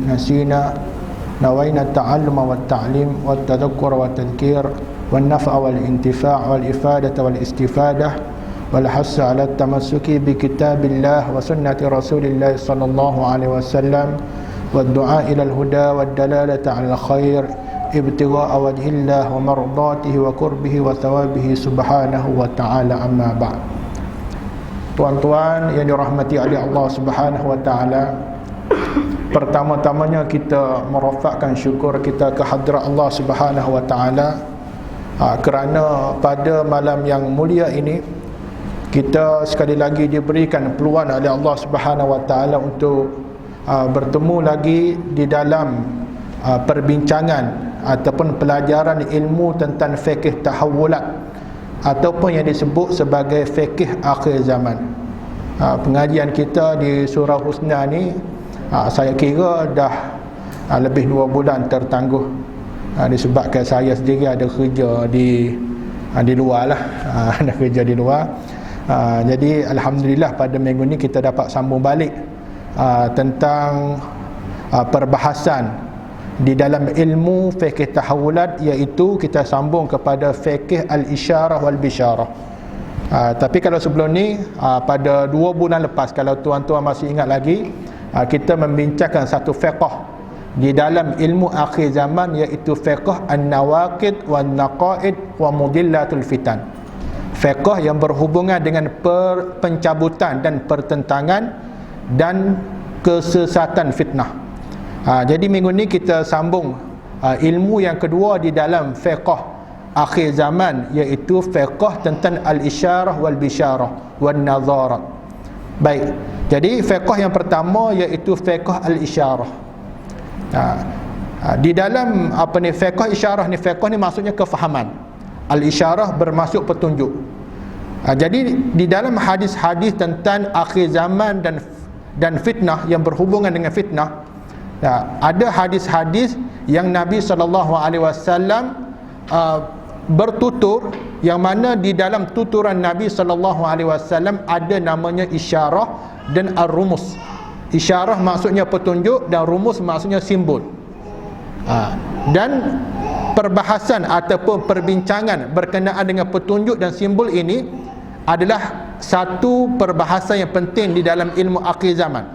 نسينا نوينا التعلم والتعليم والتذكر والتذكير والنفع والانتفاع والإفادة والاستفادة والحث على التمسك بكتاب الله وسنة رسول الله صلى الله عليه وسلم والدعاء إلى الهدى والدلالة على الخير ابتغاء وجه الله ومرضاته وقربه وثوابه سبحانه وتعالى. أما بعد. Tuan-tuan yang dirahmati oleh Allah Subhanahu wa taala, pertama-tamanya kita merafakkan syukur kita ke hadirat Allah Subhanahu wa taala kerana pada malam yang mulia ini kita sekali lagi diberikan peluang oleh Allah Subhanahu wa taala untuk bertemu lagi di dalam perbincangan ataupun pelajaran ilmu tentang fiqh tahawulat ataupun yang disebut sebagai fiqh akhir zaman. Pengajian kita di surah Husna ni saya kira dah lebih 2 bulan tertangguh, disebabkan saya sendiri ada kerja di luar lah, ada kerja di luar. Jadi alhamdulillah pada minggu ni kita dapat sambung balik tentang perbahasan di dalam ilmu fiqh tahawulat, iaitu kita sambung kepada fiqh al-isyarah wal bisyarah. Tapi kalau sebelum ni pada 2 bulan lepas, kalau tuan-tuan masih ingat lagi, kita membincangkan satu fiqh di dalam ilmu akhir zaman, iaitu fiqh an-nawaqid wan naqaid wa mudillatul fitan. Fiqh yang berhubungan dengan pencabutan dan pertentangan dan kesesatan fitnah. Jadi minggu ni kita sambung ilmu yang kedua di dalam fiqh akhir zaman, iaitu fiqh tentang al-isyarah wal bisyarah wan nazarat. Baik, jadi fiqh yang pertama iaitu fiqh al-isyarah. Di dalam fiqh isyarah ni, fiqh ni maksudnya kefahaman. Al-isyarah bermaksud petunjuk. Jadi di dalam hadis-hadis tentang akhir zaman dan fitnah yang berhubungan dengan fitnah, ada hadis-hadis yang Nabi SAW bertutur, yang mana di dalam tuturan Nabi SAW ada namanya isyarah dan ar-rumus. Isyarah maksudnya petunjuk dan rumus maksudnya simbol. Dan perbahasan ataupun perbincangan berkenaan dengan petunjuk dan simbol ini adalah satu perbahasan yang penting di dalam ilmu akhir zaman.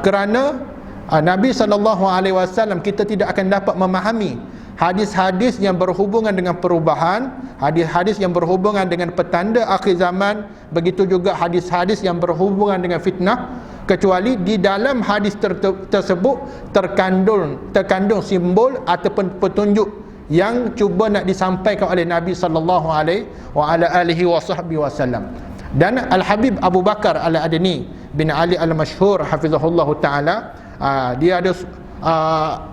Kerana Nabi SAW, kita tidak akan dapat memahami hadis-hadis yang berhubungan dengan perubahan, hadis-hadis yang berhubungan dengan petanda akhir zaman, begitu juga hadis-hadis yang berhubungan dengan fitnah, kecuali di dalam hadis tersebut terkandung simbol ataupun petunjuk yang cuba nak disampaikan oleh Nabi SAW. Dan Al-Habib Abu Bakar Al-Adni bin Ali Al-Mashhur hafizahullah ta'ala, dia ada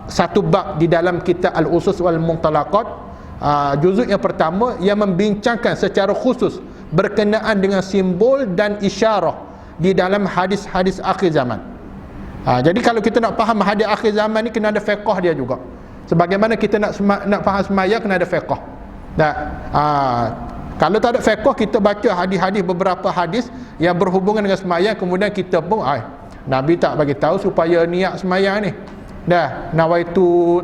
satu bab di dalam kitab Al-Usus wal Muntalaqat, juzuk yang pertama, yang membincangkan secara khusus berkenaan dengan simbol dan isyarah di dalam hadis-hadis akhir zaman. Jadi kalau kita nak faham hadis akhir zaman ni, kena ada fiqh dia juga. Sebagaimana kita nak faham semaya, kena ada fiqh. Kalau tak ada fiqh, kita baca hadis-hadis, beberapa hadis yang berhubungan dengan semaya, kemudian kita pun Nabi tak bagi tahu supaya niat sembahyang ni. Nawaitu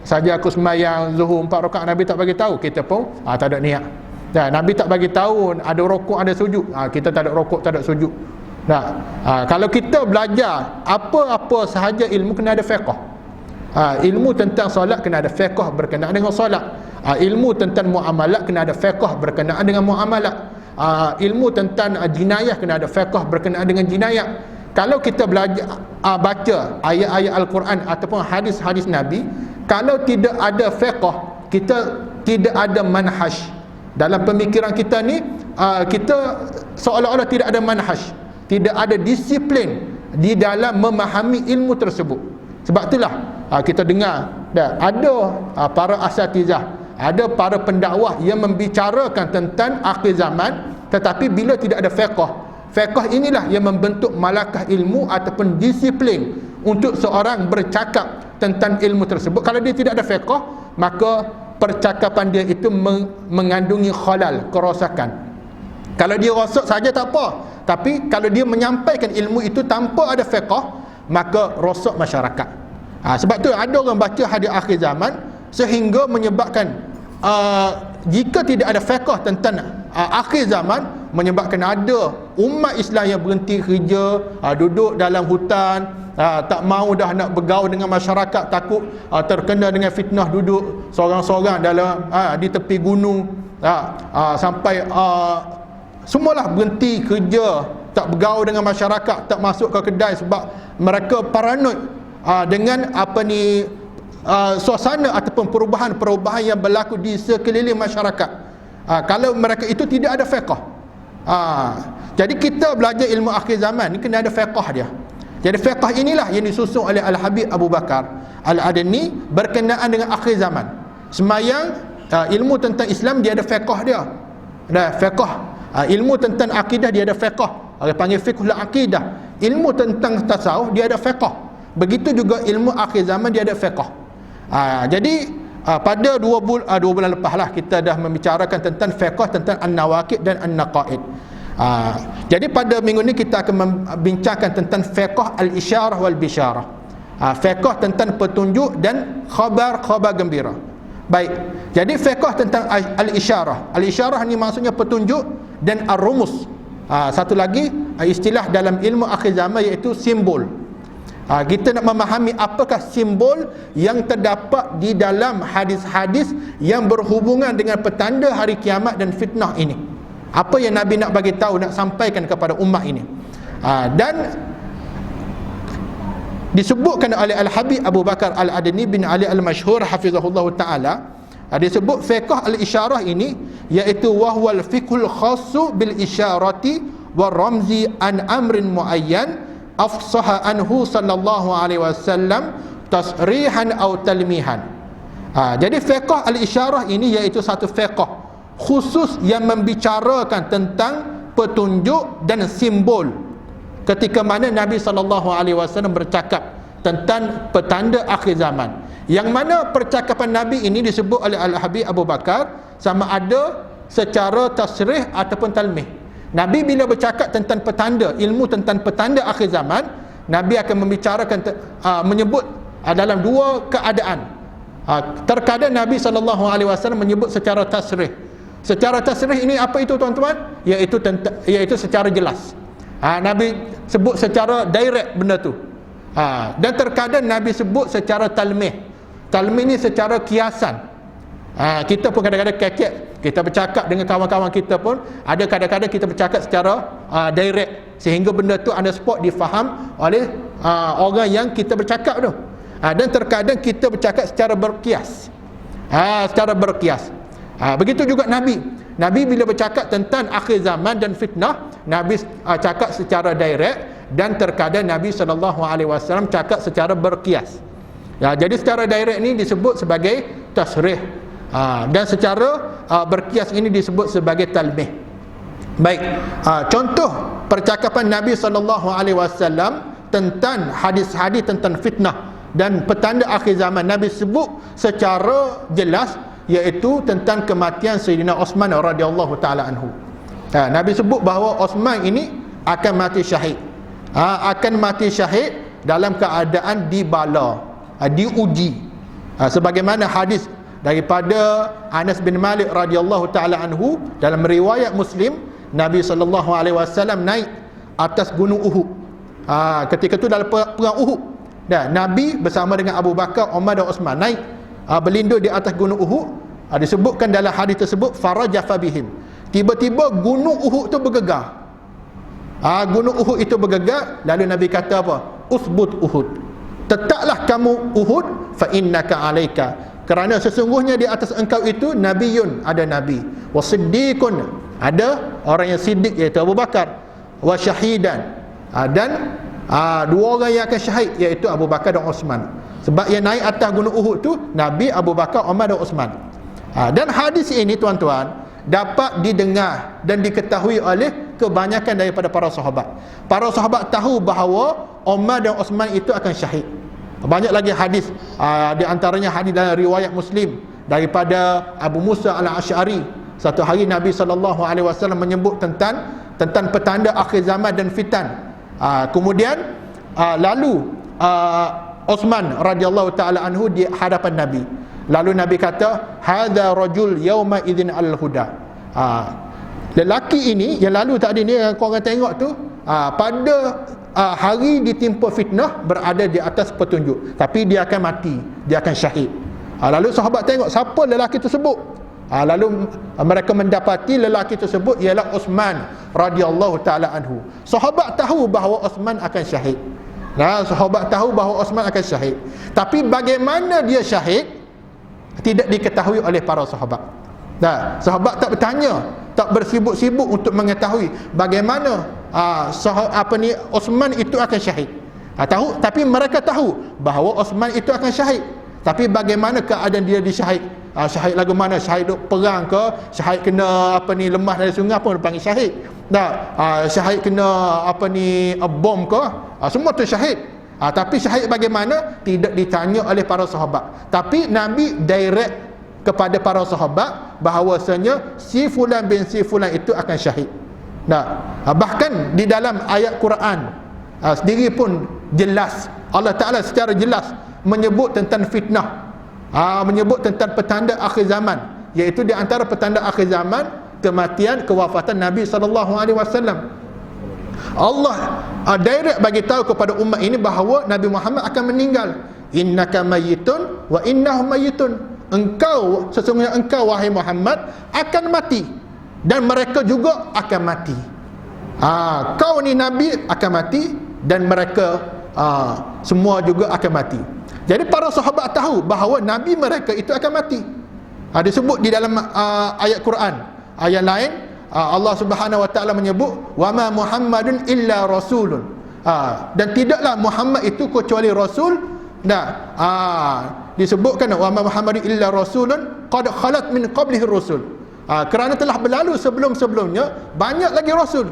saja aku sembahyang zuhur 4 rakaat, Nabi tak bagi tahu, kita pun tak ada niat. Nabi tak bagi tahu ada rukuk ada sujud, kita tak ada rukuk tak ada sujud. Kalau kita belajar apa-apa sahaja ilmu, kena ada fiqh. Ilmu tentang solat kena ada fiqh berkenaan dengan solat. Ilmu tentang muamalat kena ada fiqh berkenaan dengan muamalat. Ilmu tentang jinayah kena ada fiqh berkenaan dengan jinayah. Kalau kita belajar baca ayat-ayat Al-Quran ataupun hadis-hadis Nabi, kalau tidak ada fiqh, kita tidak ada manhaj. Dalam pemikiran kita ni, kita seolah-olah tidak ada manhaj, tidak ada disiplin di dalam memahami ilmu tersebut. Sebab itulah kita dengar ada para asatizah, ada para pendakwah yang membicarakan tentang akhir zaman, tetapi bila tidak ada fiqh inilah yang membentuk malakah ilmu ataupun disiplin untuk seorang bercakap tentang ilmu tersebut. Kalau dia tidak ada fiqh, maka percakapan dia itu mengandungi khalal, kerosakan. Kalau dia rosak saja tak apa, tapi kalau dia menyampaikan ilmu itu tanpa ada fiqh, maka rosak masyarakat. Sebab tu ada orang baca hadis akhir zaman sehingga menyebabkan jika tidak ada fiqh tentang akhir zaman, menyebabkan ada umat Islam yang berhenti kerja, duduk dalam hutan, tak mau dah nak bergaul dengan masyarakat, takut terkena dengan fitnah, duduk seorang-seorang dalam di tepi gunung, sampai semualah berhenti kerja, tak bergaul dengan masyarakat, tak masuk ke kedai sebab mereka paranoid dengan suasana ataupun perubahan-perubahan yang berlaku di sekeliling masyarakat. Kalau mereka itu tidak ada fiqh. Jadi kita belajar ilmu akhir zaman ni kena ada fiqh dia. Jadi fiqh inilah yang disusun oleh Al-Habib Abu Bakar Al-Adni berkenaan dengan akhir zaman. Semayang, ilmu tentang Islam dia ada fiqh dia. Ada fiqh. Ilmu tentang akidah dia ada fiqh. Orang panggil fiqhul akidah. Ilmu tentang tasawuf dia ada fiqh. Begitu juga ilmu akhir zaman dia ada fiqh. Jadi pada 2 bulan lepas lah kita dah membicarakan tentang fiqh, tentang an-nawaqid dan an-naqaid. Jadi pada minggu ni kita akan membincangkan tentang fiqh al-isyarah wal bisyarah. Fiqh tentang petunjuk dan khabar gembira. Baik. Jadi fiqh tentang al-isyarah. Al-isyarah ni maksudnya petunjuk, dan ar-rumus. Satu lagi istilah dalam ilmu akhir zaman iaitu simbol. Kita nak memahami apakah simbol yang terdapat di dalam hadis-hadis yang berhubungan dengan petanda hari kiamat dan fitnah ini. Apa yang Nabi nak bagi tahu, nak sampaikan kepada umat ini. Dan disebutkan oleh Al-Habib Abu Bakar Al-Adni bin Ali Al-Mashhur hafizahullah ta'ala, disebut fiqh al-isyarah ini iaitu wahwal fiqhul khassu bil isyarati wa ramzi an amrin muayyan afsaha anhu sallallahu alaihi wasallam tasrihan atau talmihan. Jadi fiqh al-isyarah ini iaitu satu fiqh khusus yang membicarakan tentang petunjuk dan simbol ketika mana Nabi sallallahu alaihi wasallam bercakap tentang petanda akhir zaman. Yang mana percakapan Nabi ini disebut oleh Al-Habib Abu Bakar sama ada secara tasrih ataupun talmih. Nabi bila bercakap tentang petanda, ilmu tentang petanda akhir zaman, Nabi akan membicarakan menyebut dalam 2 keadaan. Terkadang Nabi SAW menyebut secara tasrih. Secara tasrih ini apa itu tuan-tuan? Iaitu secara jelas. Nabi sebut secara direct benda tu. Dan terkadang Nabi sebut secara talmih. Talmih ni secara kiasan. Kita pun kadang-kadang kekek, kita bercakap dengan kawan-kawan kita pun ada kadang-kadang kita bercakap secara direct sehingga benda tu on the spot difaham oleh orang yang kita bercakap tu. Dan terkadang kita bercakap secara berkias. Secara berkias. Begitu juga Nabi bila bercakap tentang akhir zaman dan fitnah, Nabi cakap secara direct, dan terkadang Nabi SAW cakap secara berkias. Jadi secara direct ni disebut sebagai tasrih, dan secara berkias ini disebut sebagai talmih. Baik, contoh percakapan Nabi SAW tentang hadis-hadis tentang fitnah dan petanda akhir zaman, Nabi sebut secara jelas iaitu tentang kematian Sayyidina Osman radhiyallahu taala anhu. Nabi sebut bahawa Osman ini akan mati syahid. Akan mati syahid dalam keadaan dibala, diuji. Sebagaimana hadis daripada Anas bin Malik radhiyallahu taala anhu dalam riwayat Muslim, Nabi SAW naik atas gunung Uhud. Ketika itu dalam perang Uhud, dan Nabi bersama dengan Abu Bakar, Umar dan Osman naik berlindung di atas gunung Uhud. Disebutkan dalam hadis tersebut farajafa bihim. Tiba-tiba gunung Uhud itu bergegar. Gunung Uhud itu bergegar, lalu Nabi kata apa? Usbut Uhud. Tetaplah kamu Uhud, fa innaka alaika. Kerana sesungguhnya di atas engkau itu nabiyun, ada nabi, wa siddiqun, ada orang yang siddiq iaitu Abu Bakar, wa syahidan, dan 2 orang yang akan syahid iaitu Abu Bakar dan Osman. Sebab yang naik atas gunung Uhud tu Nabi, Abu Bakar, Umar dan Osman. Dan hadis ini tuan-tuan dapat didengar dan diketahui oleh kebanyakan daripada para sahabat. Para sahabat tahu bahawa Umar dan Osman itu akan syahid. Banyak lagi hadis, di antaranya hadis dalam riwayat Muslim daripada Abu Musa Al-Asy'ari. Satu hari Nabi SAW menyebut tentang petanda akhir zaman dan fitan. Kemudian lalu Uthman radhiyallahu taala anhu di hadapan Nabi. Lalu Nabi kata, hadza rajul yauma idzin al-huda. Lelaki ini yang lalu tadi ni yang korang tengok tu, pada hari ditimpa fitnah berada di atas petunjuk, tapi dia akan mati, dia akan syahid. Lalu sahabat tengok siapa lelaki tersebut. Lalu mereka mendapati lelaki tersebut ialah Uthman radhiyallahu taala anhu. Sahabat tahu bahawa Uthman akan syahid. Sahabat tahu bahawa Uthman akan syahid. Tapi bagaimana dia syahid tidak diketahui oleh para sahabat. Sahabat tak bertanya, tak bersibuk-sibuk untuk mengetahui bagaimana Uthman itu akan syahid. Tahu, tapi mereka tahu bahawa Uthman itu akan syahid. Tapi bagaimana keadaan dia disyahid? Syahid lagu mana? Syahid perang ke? Syahid kena lemah dari sungai pun dipanggil syahid. Syahid kena bom ke? Semua tu syahid. Tapi syahid bagaimana? Tidak ditanya oleh para sahabat. Tapi Nabi direct kepada para sahabat bahawasanya si fulan bin si fulan itu akan syahid. Bahkan di dalam ayat Quran sendiri pun jelas, Allah Ta'ala secara jelas menyebut tentang fitnah, menyebut tentang petanda akhir zaman, iaitu di antara petanda akhir zaman kematian, kewafatan Nabi SAW. Allah direct bagi tahu kepada umat ini bahawa Nabi Muhammad akan meninggal. Innaka mayyitun wa innahum mayyitun. Engkau, sesungguhnya engkau wahai Muhammad akan mati dan mereka juga akan mati. Kau ni Nabi akan mati dan mereka semua juga akan mati. Jadi para sahabat tahu bahawa Nabi mereka itu akan mati. Disebut di dalam ayat Quran. Ayat lain Allah Subhanahu wa taala menyebut wama Muhammadun illa rasulun. Dan tidaklah Muhammad itu kecuali rasul. Disebutkan wama Muhammadun illa rasulun qad khalat min qablihi rusul. Kerana telah berlalu sebelum-sebelumnya banyak lagi rasul.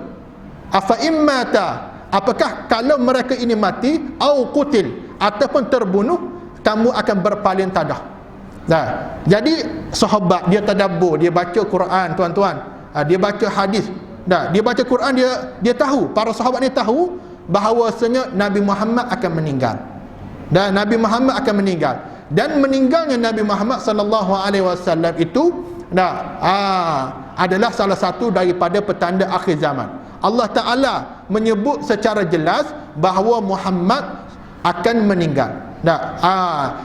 Afa immata, apakah kalau mereka ini mati, au qutil, ataupun terbunuh, kamu akan berpaling tadah. Jadi sahabat dia tadabbur, dia baca Quran tuan-tuan, dia baca hadis, dia baca Quran, dia tahu, para sahabat ni tahu bahawasanya Nabi Muhammad akan meninggal. Dan Nabi Muhammad akan meninggal. Dan meninggalnya Nabi Muhammad sallallahu alaihi wasallam itu adalah salah satu daripada petanda akhir zaman. Allah Ta'ala menyebut secara jelas bahawa Muhammad akan meninggal.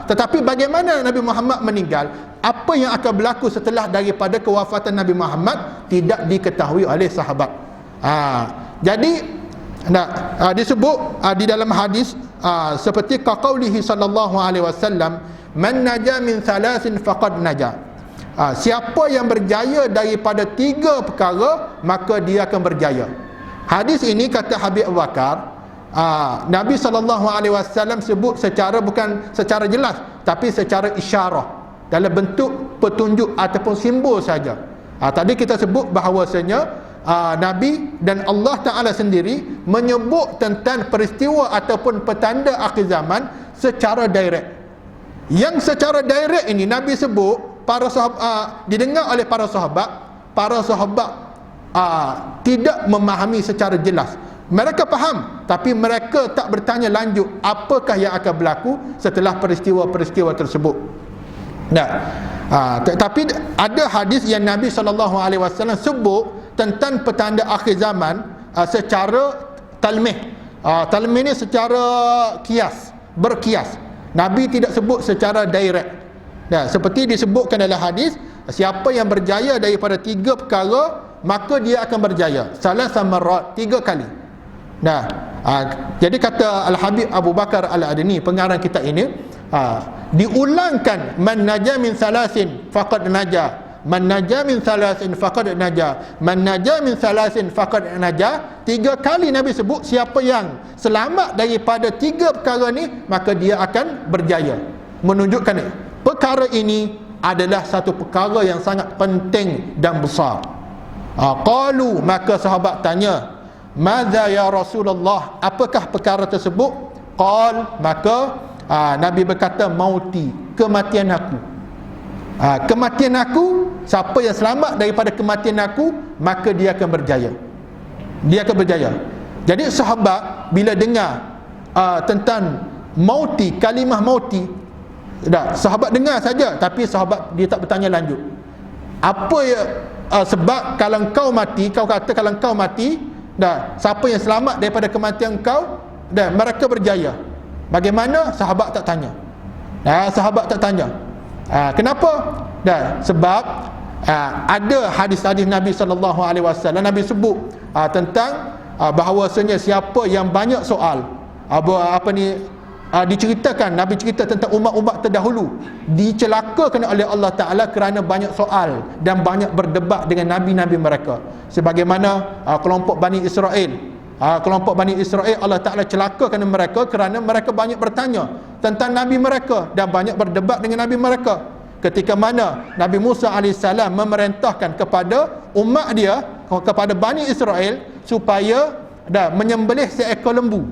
Tetapi bagaimana Nabi Muhammad meninggal, apa yang akan berlaku setelah daripada kewafatan Nabi Muhammad tidak diketahui oleh sahabat. Jadi disebut di dalam hadis seperti qaulihi sallallahu alaihi wasallam, man naja min thalathin faqad naja. Siapa yang berjaya daripada 3 perkara, maka dia akan berjaya. Hadis ini kata Habib Abu Bakar, Nabi SAW sebut bukan secara jelas, tapi secara isyarah, dalam bentuk petunjuk ataupun simbol saja. Tadi kita sebut bahawasanya Nabi dan Allah Ta'ala sendiri menyebut tentang peristiwa ataupun petanda akhir zaman secara direct. Yang secara direct ini Nabi sebut, para sahabat didengar oleh para sahabat. Para sahabat tidak memahami secara jelas. Mereka faham, tapi mereka tak bertanya lanjut apakah yang akan berlaku setelah peristiwa-peristiwa tersebut. Tapi ada hadis yang Nabi SAW sebut tentang petanda akhir zaman secara talmih. Talmih ni secara kias, berkias. Nabi tidak sebut secara direct. Seperti disebutkan dalam hadis, siapa yang berjaya daripada 3 perkara, maka dia akan berjaya. Salah samarat, 3 kali. Jadi kata Al-Habib Abu Bakar Al-Adni, pengarang kitab ini, diulangkan man naja min salasin faqad naja, man naja min salasin faqad naja, man naja min salasin faqad naja. 3 kali Nabi sebut siapa yang selamat daripada 3 perkara ni, maka dia akan berjaya. Menunjukkan perkara ini adalah satu perkara yang sangat penting dan besar. Qalu, maka sahabat tanya, madza ya Rasulullah, apakah perkara tersebut? Qal, maka Nabi berkata, mauti, kematian aku. Kematian aku, siapa yang selamat daripada kematian aku, maka dia akan berjaya. Dia akan berjaya. Jadi sahabat bila dengar tentang mauti, kalimah mauti, dah sahabat dengar saja, tapi sahabat dia tak bertanya lanjut. Apa ya sebab kalau kau mati, kau kata kalau kau mati, dah siapa yang selamat daripada kematian kau, dah mereka berjaya. Bagaimana? Sahabat tak tanya. Sahabat tak tanya. Kenapa? Dah sebab ada hadis-hadis Nabi SAW, Nabi sebut tentang bahawasanya siapa yang banyak soal, diceritakan, Nabi cerita tentang umat-umat terdahulu dicelakakan oleh Allah Ta'ala kerana banyak soal dan banyak berdebat dengan Nabi-Nabi mereka. Sebagaimana kelompok Bani Israel, Allah Ta'ala celakakan mereka kerana mereka banyak bertanya tentang Nabi mereka dan banyak berdebat dengan Nabi mereka. Ketika mana Nabi Musa AS memerintahkan kepada umat dia, kepada Bani Israel, supaya menyembelih seekor lembu.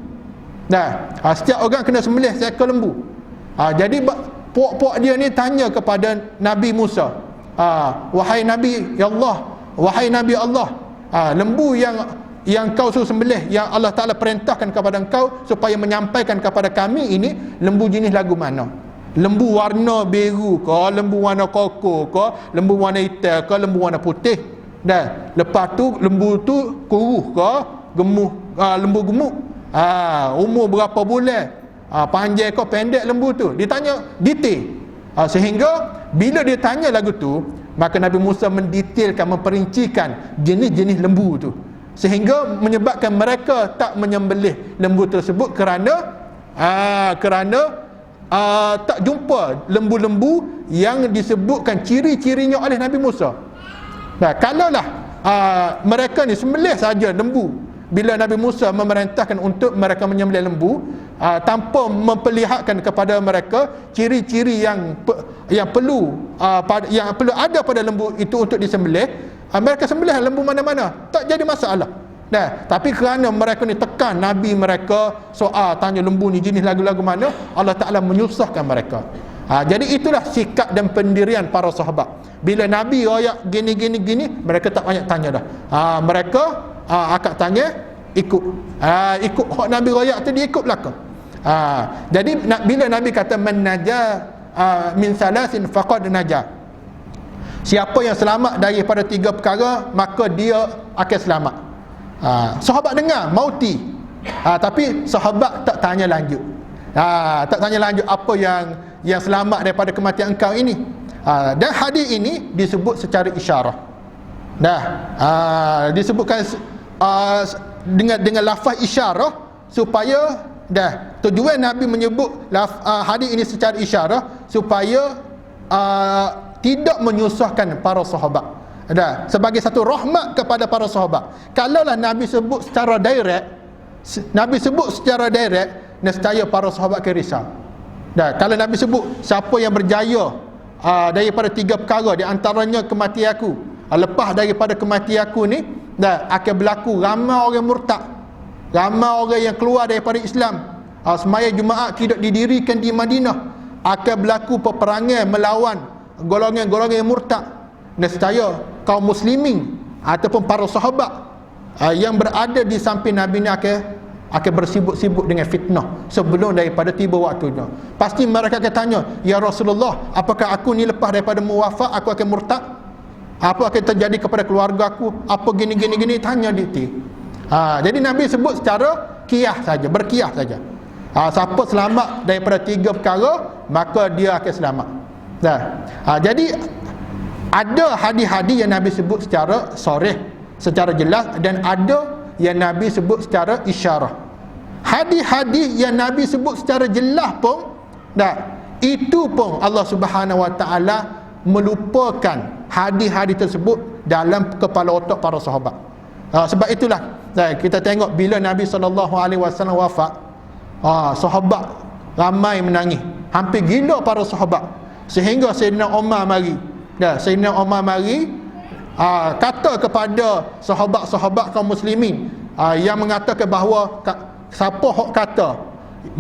Setiap orang kena sembelih seekor lembu. Jadi puak-puak dia ni tanya kepada Nabi Musa, wahai Nabi Allah, wahai Nabi Allah, lembu yang kau suruh sembelih, yang Allah Ta'ala perintahkan kepada engkau supaya menyampaikan kepada kami ini, lembu jenis lagu mana? Lembu warna biru ke, lembu warna koko ke, lembu warna hitam ke, lembu warna putih? Lepas tu lembu tu kuruh ke, lembu gemuk? Umur berapa bulan, panjang kau pendek lembu tu, ditanya detail. Sehingga bila dia tanya lagu tu, maka Nabi Musa mendetailkan, memperincikan jenis-jenis lembu tu, sehingga menyebabkan mereka tak menyembelih lembu tersebut kerana tak jumpa lembu-lembu yang disebutkan ciri-cirinya oleh Nabi Musa. Kalaulah mereka ni sembelih saja lembu, bila Nabi Musa memerintahkan untuk mereka menyembelih lembu, tanpa memperlihatkan kepada mereka ciri-ciri yang perlu ada pada lembu itu untuk disembelih, mereka sembelih lembu mana-mana, tak jadi masalah. Tapi kerana mereka ni tekan Nabi mereka, soal tanya lembu ni jenis lagu-lagu mana, Allah Ta'ala menyusahkan mereka. Jadi itulah sikap dan pendirian para sahabat. Bila Nabi royak gini, mereka tak banyak tanya dah. Mereka akak tanya, ikut hak Nabi royak tu, dia ikut belakang. Jadi bila Nabi kata man naja min salasin faqad naja, siapa yang selamat daripada 3 perkara, maka dia akan selamat. Sahabat dengar mauti, tapi sahabat tak tanya lanjut. Tak tanya lanjut apa yang selamat daripada kematian engkau ini. Dan hadis ini disebut secara isyarah. Disebutkan dengan lafaz isyarah, supaya tujuan Nabi menyebut hadis ini secara isyarah supaya tidak menyusahkan para sahabat, sebagai satu rahmat kepada para sahabat. Kalaulah Nabi sebut secara direct, nescaya para sahabat akan risau. Kalau Nabi sebut siapa yang berjaya daripada 3 perkara, di antaranya kematian aku, lepas daripada kematian aku ni akan berlaku ramai orang murtad, ramai orang yang keluar daripada Islam. Semaya Jumaat tidak didirikan di Madinah, akan berlaku peperangan melawan golongan-golongan yang murtad. Nescaya kaum muslimin ataupun para sahabat yang berada di samping Nabi ni akan bersibuk-sibuk dengan fitnah sebelum daripada tiba waktunya. Pasti mereka akan tanya, ya Rasulullah, apakah aku ni lepas daripada wafat aku akan murtad? Apa akan terjadi kepada keluarga aku? Apa gini, tanya detail. Jadi Nabi sebut secara berkiyah saja. Siapa selamat daripada 3 perkara, maka dia akan selamat. Jadi ada hadis-hadis yang Nabi sebut secara sharih, secara jelas, dan ada yang Nabi sebut secara isyarah. Hadis-hadis yang Nabi sebut secara jelas pun, itu pun Allah Subhanahu Wa Taala melupakan hadis-hadis tersebut dalam kepala otak para sahabat. Sebab itulah kita tengok bila Nabi SAW wafat, sahabat ramai menangis, hampir gila para sahabat, sehingga Sayyidina Umar mari. Sayyidina Umar mari kata kepada sahabat-sahabat kaum muslimin yang mengatakan bahawa siapa hok kata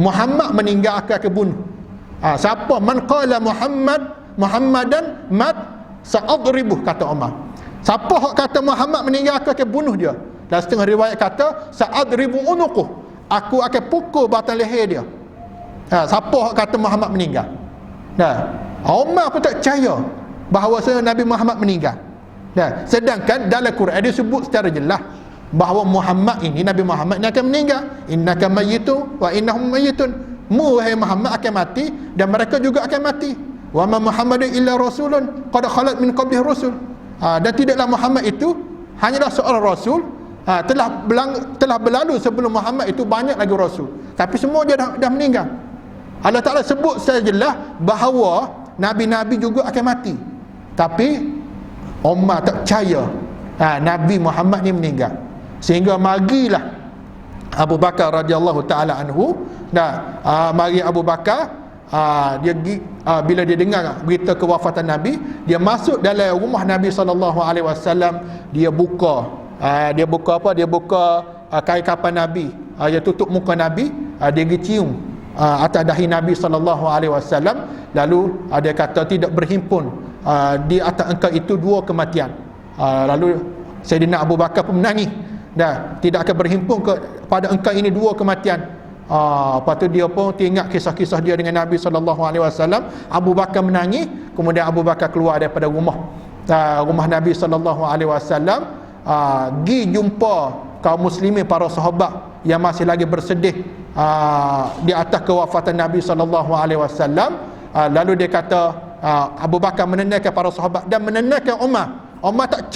Muhammad meninggal akan bunuh, siapa man qala Muhammadan mat sa'adribuh, kata Umar. Siapa hok kata Muhammad meninggal, aku akan bunuh dia. Dan setengah riwayat kata sa'adribu unuquh, aku akan pukul batang leher dia. Siapa kata Muhammad meninggal? Umar pun tak percaya bahawa Nabi Muhammad meninggal. Sedangkan dalam Quran dia sebut secara jelas bahawa Muhammad ini, Nabi Muhammad ini akan meninggal. Innaka mayyitun wa innahum mayyitun. Wahai Muhammad akan mati dan mereka juga akan mati. Wa ma Muhammadun illa rasulun qad khalat min qablihi rusul. Dan tidaklah Muhammad itu hanyalah seorang rasul. Telah berlalu sebelum Muhammad itu banyak lagi rasul, tapi semua dia dah meninggal. Allah Ta'ala sebut secara jelas bahawa Nabi-Nabi juga akan mati, tapi Umar tak percaya Nabi Muhammad ni meninggal. Sehingga marilah Abu Bakar radhiyallahu ta'ala anhu. Mari Abu Bakar, bila dia dengar berita kewafatan Nabi, dia masuk dalam rumah Nabi SAW. Dia buka apa? Dia buka kain kapan Nabi, dia tutup muka Nabi, dia pergi cium atas dahi Nabi SAW. Lalu dia kata, tidak berhimpun di atas engkau itu dua kematian. Lalu Sayyidina Abu Bakar pun menangis, tidak akan berhimpun pada engkau ini dua kematian. Lepas tu dia pun teringat kisah-kisah dia dengan Nabi SAW. Abu Bakar menangis. Kemudian Abu Bakar keluar daripada rumah Nabi SAW, pergi jumpa kaum muslimin, para sahabat yang masih lagi bersedih di atas kewafatan Nabi SAW. Lalu dia kata, Abu Bakar menenangkan para sahabat dan menenangkan Umar. Umar tak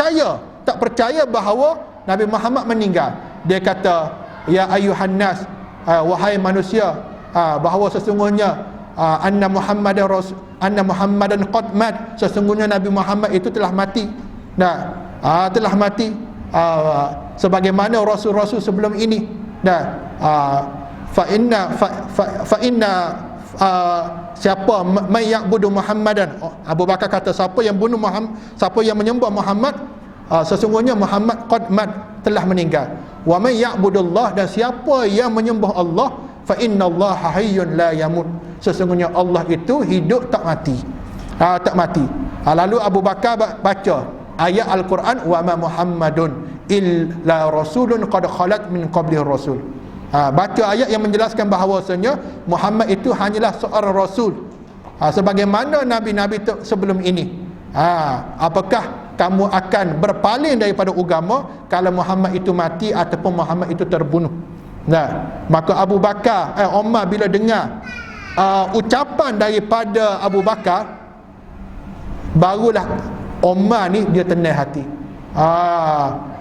percaya bahawa Nabi Muhammad meninggal. Dia kata, ya ayuhan nas, wahai manusia, bahawa sesungguhnya anna Muhammadan qad mat, sesungguhnya Nabi Muhammad itu telah mati. Telah mati sebagaimana rasul-rasul sebelum ini. Fa inna siapa may ya'budu Muhammadan, Abu Bakar kata, siapa yang menyembah Muhammad, sesungguhnya Muhammad qad mat, telah meninggal. Wa may ya'budullah, dan siapa yang menyembah Allah, fa innallaha hayyun la yamut, sesungguhnya Allah itu hidup tak mati. Lalu Abu Bakar baca ayat Al-Quran, wa ma Muhammadun illa rasulun qad khalat min qablihi rasul. Baca ayat yang menjelaskan bahawasanya Muhammad itu hanyalah seorang rasul, sebagaimana nabi-nabi sebelum ini. Apakah kamu akan berpaling daripada agama kalau Muhammad itu mati ataupun Muhammad itu terbunuh? Maka Abu Bakar, Umar bila dengar ucapan daripada Abu Bakar, barulah Umar ni dia tenang hati.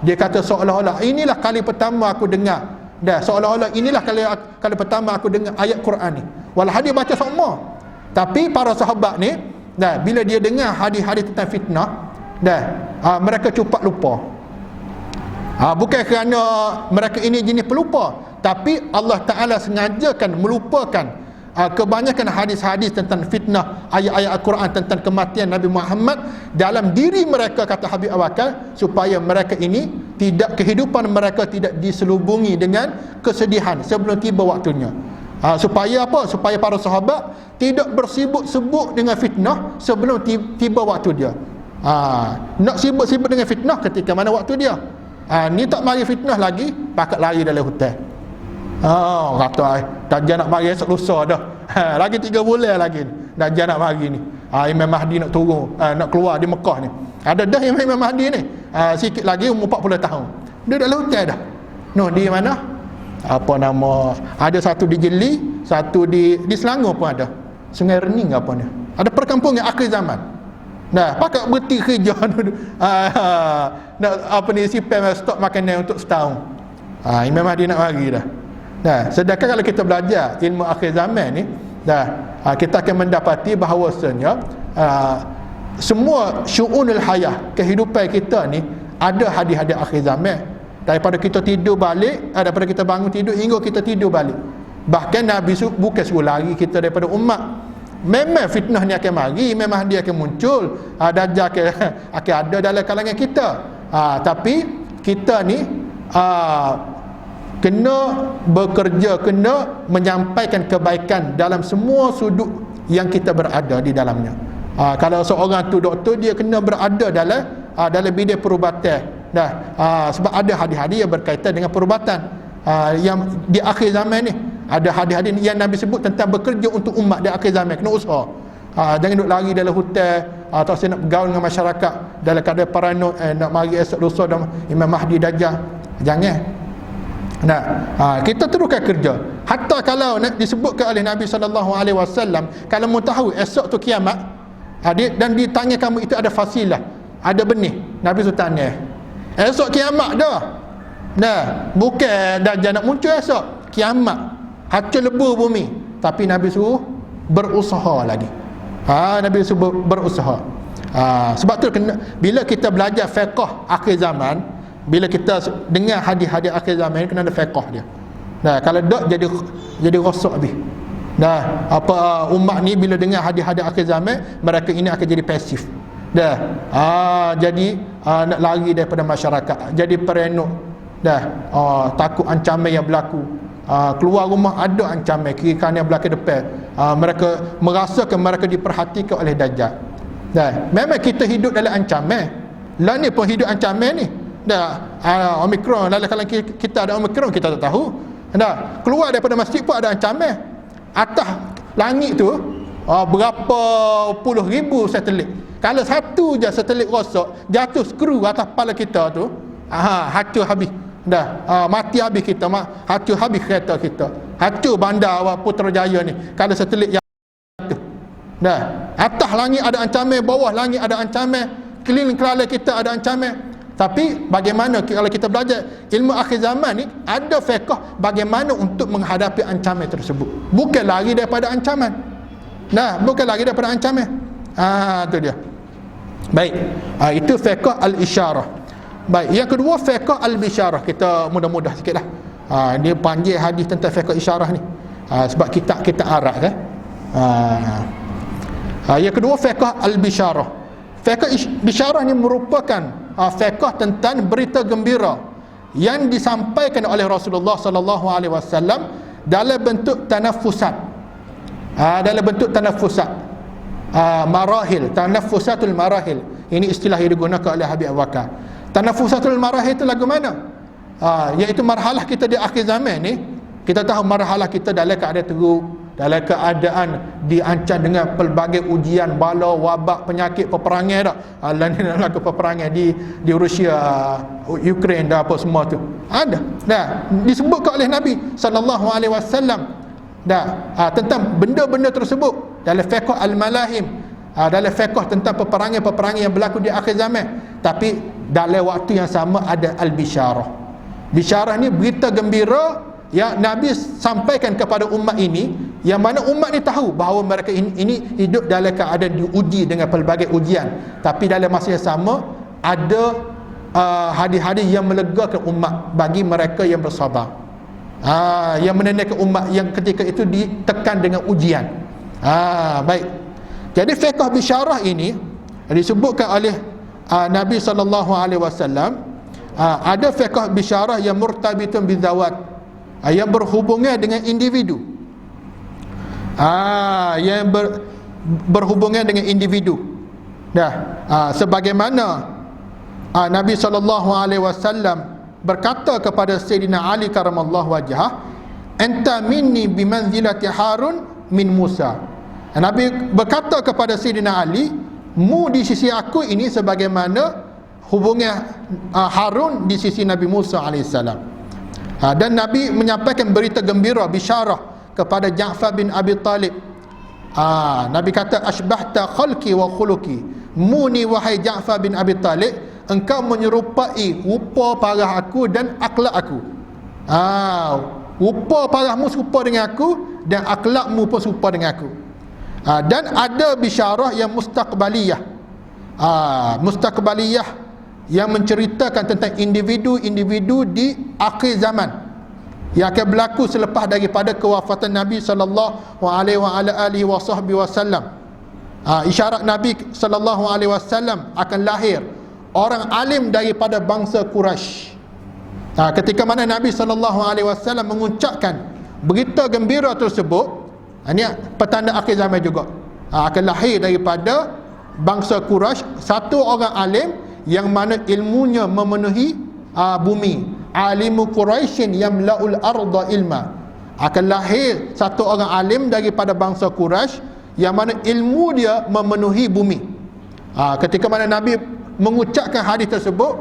Dia kata, seolah-olah inilah kali pertama aku dengar, seolah-olah inilah kali pertama aku dengar ayat Quran ni. Walau dia baca semua, tapi para sahabat ni, bila dia dengar hadis-hadis tentang fitnah, mereka cepat lupa. Bukan kerana mereka ini jenis pelupa, tapi Allah Ta'ala sengajakan melupakan kebanyakan hadis-hadis tentang fitnah, ayat-ayat Al-Quran tentang kematian Nabi Muhammad dalam diri mereka, kata Habib Abu Bakar, supaya mereka ini kehidupan mereka tidak diselubungi dengan kesedihan sebelum tiba waktunya. Supaya apa? Supaya para sahabat tidak bersibuk-sibuk dengan fitnah sebelum tiba waktu dia. Nak sibuk-sibuk dengan fitnah ketika mana waktu dia. Ni tak mari fitnah lagi, pakat lari dalam hutan. Kata Dajjal nak mari esok lusa dah. Lagi 3 bulan lagi Dajjal nak mari ni. Imam Mahdi nak turun, nak keluar di Mekah ni. Ada dah Imam Mahdi ni. Sikit lagi umur 40 tahun. Dia dalam hutan dah. Di mana? Apa nama? Ada satu di Jeli, satu di Selangor pun ada. Sungai Rening apa ni? Ada perkampungan akhir zaman. Pakat berhenti kerja. Nak simpan stok makanan untuk setahun. Imam Mahdi nak mari dah. Sedangkan kalau kita belajar ilmu akhir zaman ni, kita akan mendapati bahawasanya semua syu'unul hayah, kehidupan kita ni ada hadis-hadis akhir zaman. Daripada kita tidur balik, daripada kita bangun tidur hingga kita tidur balik. Bahkan Nabi bukan suruh lari kita daripada umat. Memang fitnah ni akan mari, memang dia akan muncul, Dajjal akan ada dalam kalangan kita. Tapi kita ni kena bekerja, kena menyampaikan kebaikan dalam semua sudut yang kita berada di dalamnya. Kalau seorang tu doktor, dia kena berada dalam bidang perubatan. Sebab ada hadis-hadis yang berkaitan dengan perubatan yang di akhir zaman ni. Ada hadis-hadis yang Nabi sebut tentang bekerja untuk umat di akhir zaman, kena usaha. Jangan duduk lari dalam hutan atau saya nak bergaul dengan masyarakat dalam keadaan paranoid, nak mari esok lusa dan Imam Mahdi Dajjal. Jangan. Nah, kita teruskan kerja. Hatta kalau disebutkan oleh Nabi SAW, kalau mu tahu esok tu kiamat, dan ditanya kamu itu ada fasilah, ada benih, Nabi tu tanya, esok kiamat dah. Nah, bukan Dajjal nak muncul esok, kiamat, hancur lebur bumi. Tapi Nabi suruh berusaha lagi. Nabi suruh berusaha. Sebab tu bila kita belajar fiqh akhir zaman, bila kita dengar hadis-hadis akhir zaman, kena ada fiqh dia. Nah, kalau tak jadi rosak habis. Nah, umat ni bila dengar hadis-hadis akhir zaman, mereka ini akan jadi pasif. Dah. Jadi nak lari daripada masyarakat, jadi paranoid. Dah. Takut ancaman yang berlaku. Keluar rumah ada ancaman kiri kanan belakang depan. Mereka merasakan mereka diperhatikan oleh Dajjal. Dah. Memang kita hidup dalam ancaman. Lah ni pun hidup ancaman ni. Dah. Omikron, dalam kalau kita ada Omikron kita tak tahu. Dah. Keluar daripada masjid pun ada ancaman. Atas langit tu berapa puluh ribu satelit. Kalau satu je satelit rosak, jatuh skru atas kepala kita tu, hancur habis. Dah, mati habis kita, hancur habis kereta kita, hancur bandar Putrajaya ni kalau satelit yang jatuh. Dah, atas langit ada ancaman, bawah langit ada ancaman, keliling kelala kita ada ancaman. Tapi bagaimana kalau kita belajar ilmu akhir zaman ni, ada fiqh bagaimana untuk menghadapi ancaman tersebut, bukan lari daripada ancaman. Nah, bukan lari daripada ancaman. Tu dia. Baik, itu fiqh al-isyarah. Baik, yang kedua fiqh al-bisyarah. Kita mudah-mudah sikitlah. Dia panggil hadis tentang fiqh isyarah ni. Sebab kita Arab kan. Yang kedua fiqh al-bisyarah. Fiqh bisyarah ni merupakan fiqh tentang berita gembira yang disampaikan oleh Rasulullah sallallahu alaihi wasallam dalam bentuk tanaffusat. Dalam bentuk tanaffusat. Marahil, tanaffusatul marahil. Ini istilah yang digunakan oleh Habib Abu Bakar. Tanaffusatul marahil itu lagu mana? Iaitu marhalah kita di akhir zaman ni. Kita tahu marhalah kita dalam keadaan teruk, dalam keadaan diancam dengan pelbagai ujian, bala, wabak, penyakit, peperangan dah. Lain peperangan di Rusia, Ukraine dah apa semua tu. Ada. Dah disebutkan oleh Nabi sallallahu alaihi wasallam tentang benda-benda tersebut dalam fiqh al-malahim, dalam fiqh tentang peperangan-peperangan yang berlaku di akhir zaman. Tapi dalam waktu yang sama ada al-bisyarah. Bisyarah ni berita gembira yang Nabi sampaikan kepada umat ini, yang mana umat ni tahu bahawa mereka ini hidup dalam keadaan diuji dengan pelbagai ujian. Tapi dalam masa yang sama ada hadis-hadis yang melegakan umat bagi mereka yang bersabar. Yang menenangkan umat yang ketika itu ditekan dengan ujian. Baik. Jadi fiqh bisyarah ini disebutkan oleh Nabi SAW. Ada fiqh bisyarah yang murtabitun bizawat, yang berhubungan dengan individu. Yang berhubungan dengan individu. Sebagaimana Nabi SAW berkata kepada Sayyidina Ali karamallahu wajhah, anta minni bimanzilati Harun min Musa. Nabi berkata kepada Sayyidina Ali, mu di sisi aku ini sebagaimana hubungan Harun di sisi Nabi Musa AS. Dan Nabi menyampaikan berita gembira, bisyarah kepada Ja'far bin Abi Talib. Nabi kata, asbahta khalqi wa khuluqi. Mu ni wahai Ja'far bin Abi Talib, engkau menyerupai rupa parah aku dan akhlak aku. Rupa parahmu serupa dengan aku dan akhlakmu pun serupa dengan aku. Dan ada bisyarah yang mustaqbaliyah. Mustaqbaliyah yang menceritakan tentang individu-individu di akhir zaman yang akan berlaku selepas daripada kewafatan Nabi sallallahu alaihi wasallam. Isyarat Nabi sallallahu alaihi wasallam akan lahir orang alim daripada bangsa Quraisy. Ketika mana Nabi sallallahu alaihi wasallam mengucapkan berita gembira tersebut, ini petanda akhir zaman juga. Akan lahir daripada bangsa Quraisy satu orang alim yang mana ilmunya memenuhi bumi. Alimu Quraisyin yamla'ul arda ilma. akan lahir satu orang alim daripada bangsa Quraisy yang mana ilmu dia memenuhi bumi. Ketika mana Nabi mengucapkan hadis tersebut,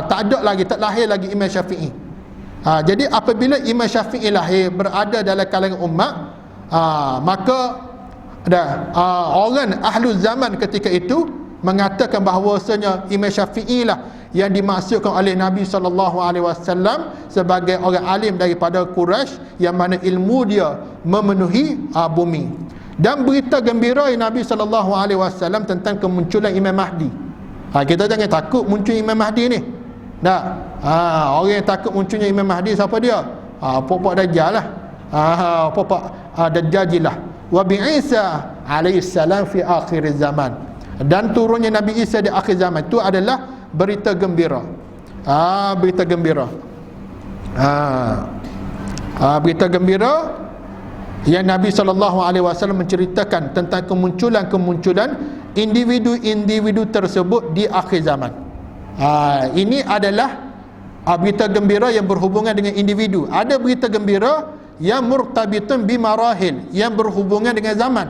tak lahir lagi Imam Syafi'i. Jadi apabila Imam Syafi'i lahir berada dalam kalangan umat, maka orang ahlu zaman ketika itu mengatakan bahawasanya Imam Syafi'i lah yang dimaksudkan oleh Nabi SAW sebagai orang alim daripada Quraisy yang mana ilmu dia memenuhi bumi. Dan berita gembira Nabi SAW tentang kemunculan Imam Mahdi. Kita jangan takut muncul Imam Mahdi ni. Orang yang takut munculnya Imam Mahdi siapa dia? Pokok Dajjal lah. Pokok Dajjajilah. Wa bi Isa alaihi salam fi akhir zaman. Dan turunnya Nabi Isa di akhir zaman itu adalah berita gembira. Berita gembira. Berita gembira yang Nabi SAW menceritakan tentang kemunculan individu-individu tersebut di akhir zaman. Ini adalah berita gembira yang berhubungan dengan individu. Ada berita gembira yang murtabitun bimarahil, yang berhubungan dengan zaman.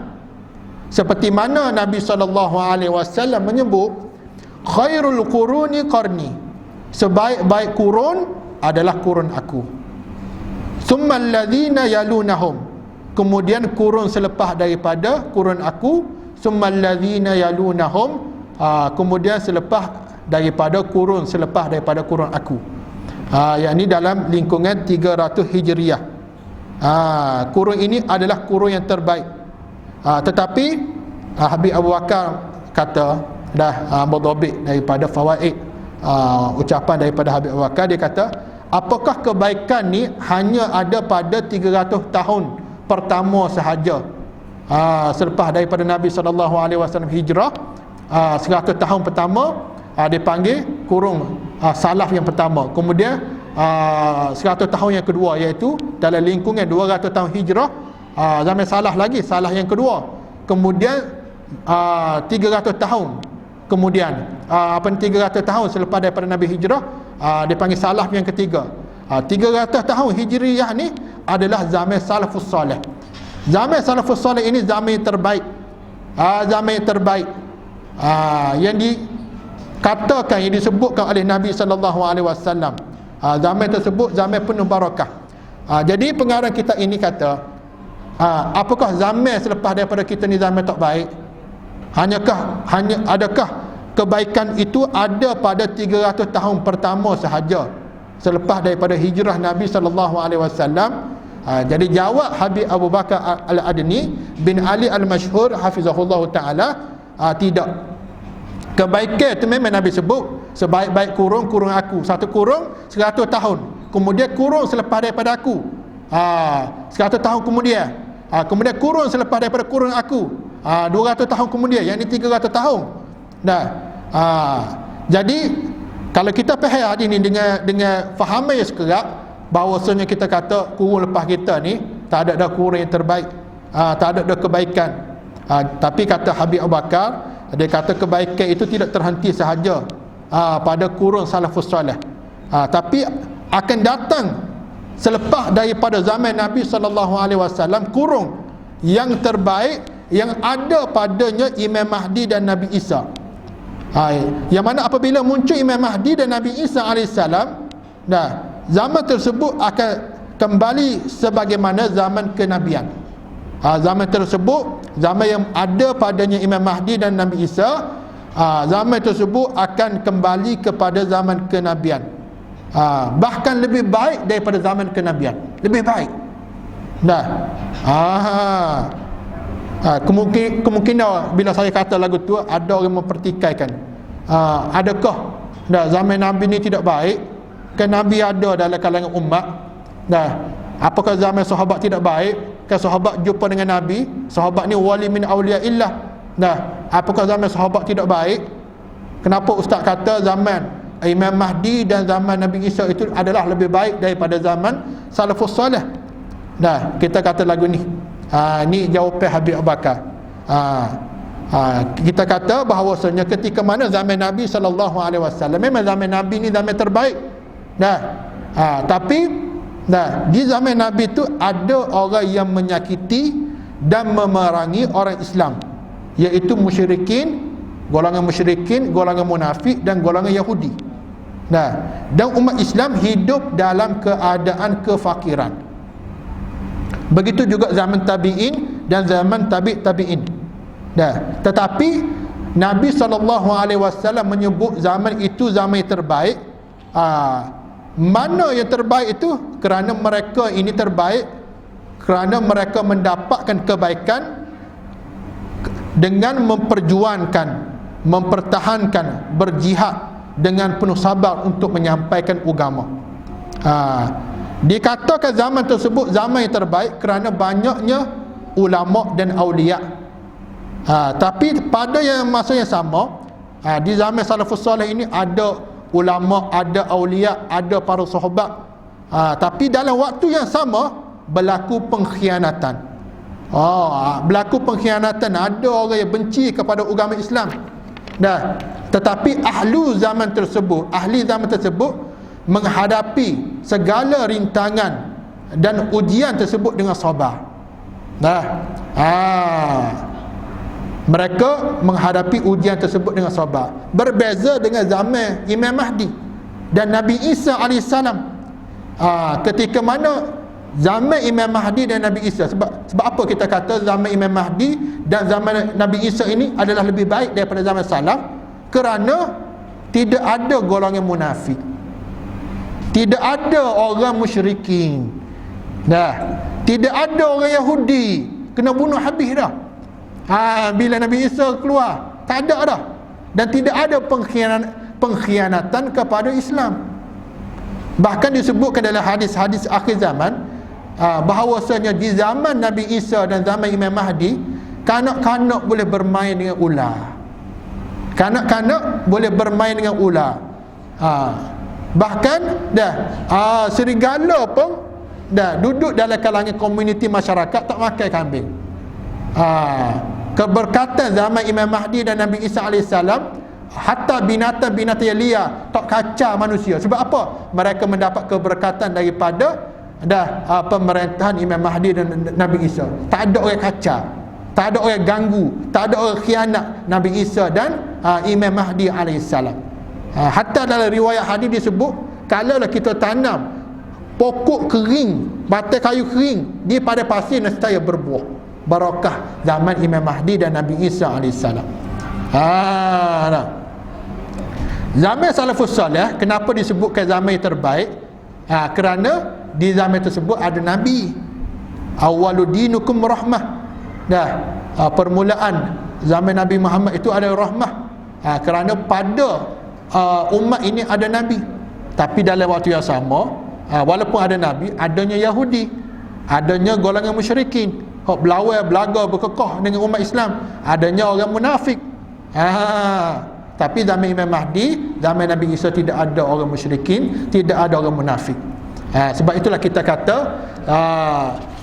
Seperti mana Nabi SAW menyebut khairul quruni qarni, sebaik-baik kurun adalah kurun aku. Summal ladzina yalunahum, kemudian kurun selepas daripada kurun aku. Summal ladzina yalunahum, kemudian selepas daripada kurun aku. Yakni dalam lingkungan 300 Hijriah. Kurun ini adalah kurun yang terbaik. Tetapi Habib Abu Bakar kata, mudhabit daripada fawaid ucapan daripada Habib Abu Bakar, dia kata, apakah kebaikan ni hanya ada pada 300 tahun pertama sahaja, selepas daripada Nabi SAW hijrah, 100 tahun pertama dipanggil kurun salaf yang pertama. Kemudian 100 tahun yang kedua, iaitu dalam lingkungan 200 tahun hijrah, zaman salah lagi, salah yang kedua. Kemudian 300 tahun kemudian 300 tahun selepas daripada Nabi hijrah, dipanggil salaf yang ketiga. 300 tahun hijriyah ni adalah zaman salafus salih. Zaman salafus salih ini zaman yang terbaik. Zaman yang terbaik yang dikatakan, yang disebutkan oleh Nabi SAW. Zaman tersebut zaman penuh barakah. Jadi pengarang kita ini kata, apakah zaman selepas daripada kita ni zaman tak baik? Adakah kebaikan itu ada pada 300 tahun pertama sahaja selepas daripada hijrah Nabi SAW? Jadi jawab Habib Abu Bakar Al-Adni bin Ali Al-Mashhur hafizahullah ta'ala, tidak. Kebaikan itu memang Nabi sebut sebaik-baik kurun aku. Satu kurun 100 tahun, kemudian kurun selepas daripada aku 100 tahun kemudian, kemudian kurun selepas daripada kurun aku 200 tahun kemudian, yang ini 300 tahun. Jadi kalau kita faham hadis ni dengan fahaman yang sekerap, bahawasanya kita kata kurun lepas kita ni tak ada dah kurun yang terbaik, tak ada dah kebaikan. Tapi kata Habib Abu Bakar, dia kata kebaikan itu tidak terhenti sahaja pada kurun salafus salih, tapi akan datang selepas daripada zaman Nabi SAW kurun yang terbaik yang ada padanya Imam Mahdi dan Nabi Isa. Yang mana apabila muncul Imam Mahdi dan Nabi Isa AS, zaman tersebut akan kembali sebagaimana zaman kenabian. Zaman tersebut, zaman yang ada padanya Imam Mahdi dan Nabi Isa, zaman tersebut akan kembali kepada zaman kenabian. Bahkan lebih baik daripada zaman kenabian, lebih baik. Kemungkinan bila saya kata lagu tu, ada orang mempertikaikan, adakah zaman Nabi ni tidak baik? Kan Nabi ada dalam kalangan umat. Apakah zaman sahabat tidak baik? Kan sahabat jumpa dengan Nabi, sahabat ni wali min awliyaillah. Apakah zaman sahabat tidak baik? Kenapa ustaz kata zaman Imam Mahdi dan zaman Nabi Isa itu adalah lebih baik daripada zaman salafus salih? Kita kata lagu ni, ni jawapan Habib Abu Bakar. Kita kata bahawasanya ketika mana zaman Nabi SAW, memang zaman Nabi ni zaman terbaik. Tapi Nah, di zaman Nabi tu ada orang yang menyakiti dan memerangi orang Islam, iaitu musyrikin, golongan musyrikin, golongan munafik dan golongan Yahudi. Nah, dan umat Islam hidup dalam keadaan kefakiran. Begitu juga zaman tabi'in dan zaman tabi'in. Nah, tetapi Nabi SAW menyebut zaman itu zaman yang terbaik. Mana yang terbaik itu? Kerana mereka ini terbaik kerana mereka mendapatkan kebaikan dengan memperjuangkan, mempertahankan, berjihad dengan penuh sabar untuk menyampaikan agama. Dikatakan zaman tersebut zaman yang terbaik kerana banyaknya ulama dan aulia. Tapi pada masa yang sama, di zaman salafus salih ini ada ulama, ada aulia, ada para sahabat. Tapi dalam waktu yang sama berlaku pengkhianatan. Berlaku pengkhianatan. Ada orang yang benci kepada agama Islam. Tetapi ahli zaman tersebut menghadapi segala rintangan dan ujian tersebut dengan sabar. Mereka menghadapi ujian tersebut dengan sabar. Berbeza dengan zaman Imam Mahdi dan Nabi Isa AS. Ketika mana zaman Imam Mahdi dan Nabi Isa, sebab apa kita kata zaman Imam Mahdi dan zaman Nabi Isa ini adalah lebih baik daripada zaman salaf? Kerana tidak ada golongan munafik, tidak ada orang musyrikin, tidak ada orang Yahudi kena bunuh habis dah. Bila Nabi Isa keluar, tak ada dah. Dan tidak ada pengkhianatan kepada Islam. Bahkan disebutkan dalam hadis-hadis akhir zaman, bahawasanya di zaman Nabi Isa dan zaman Imam Mahdi, kanak-kanak boleh bermain dengan ular. Kanak-kanak boleh bermain dengan ular. Bahkan serigala pun duduk dalam kalangan komuniti masyarakat, tak makan kambing. Keberkatan zaman Imam Mahdi dan Nabi Isa AS, hatta binatang-binatang yang liar tak kacau manusia. Sebab apa? Mereka mendapat keberkatan daripada pemerintahan Imam Mahdi dan Nabi Isa. Tak ada orang kacau, tak ada orang ganggu, tak ada orang khianat Nabi Isa dan Imam Mahdi AS. Hatta dalam riwayat hadis disebut, kalaulah kita tanam pokok kering, batang kayu kering di pada pasir, nescaya berbuah. Barakah zaman Imam Mahdi dan Nabi Isa AS. Zaman salafus salih, kenapa disebutkan zaman yang terbaik? Kerana di zaman tersebut ada Nabi. Awaludinukum rahmah. Permulaan zaman Nabi Muhammad itu ada rahmah. Kerana pada umat ini ada Nabi. Tapi dalam waktu yang sama, walaupun ada Nabi, adanya Yahudi, adanya golongan musyrikin, berlawan, belaga, berkekah dengan umat Islam, adanya orang munafik. Tapi zaman Imam Mahdi, zaman Nabi Isa, tidak ada orang musyrikin, tidak ada orang munafik. Sebab itulah kita kata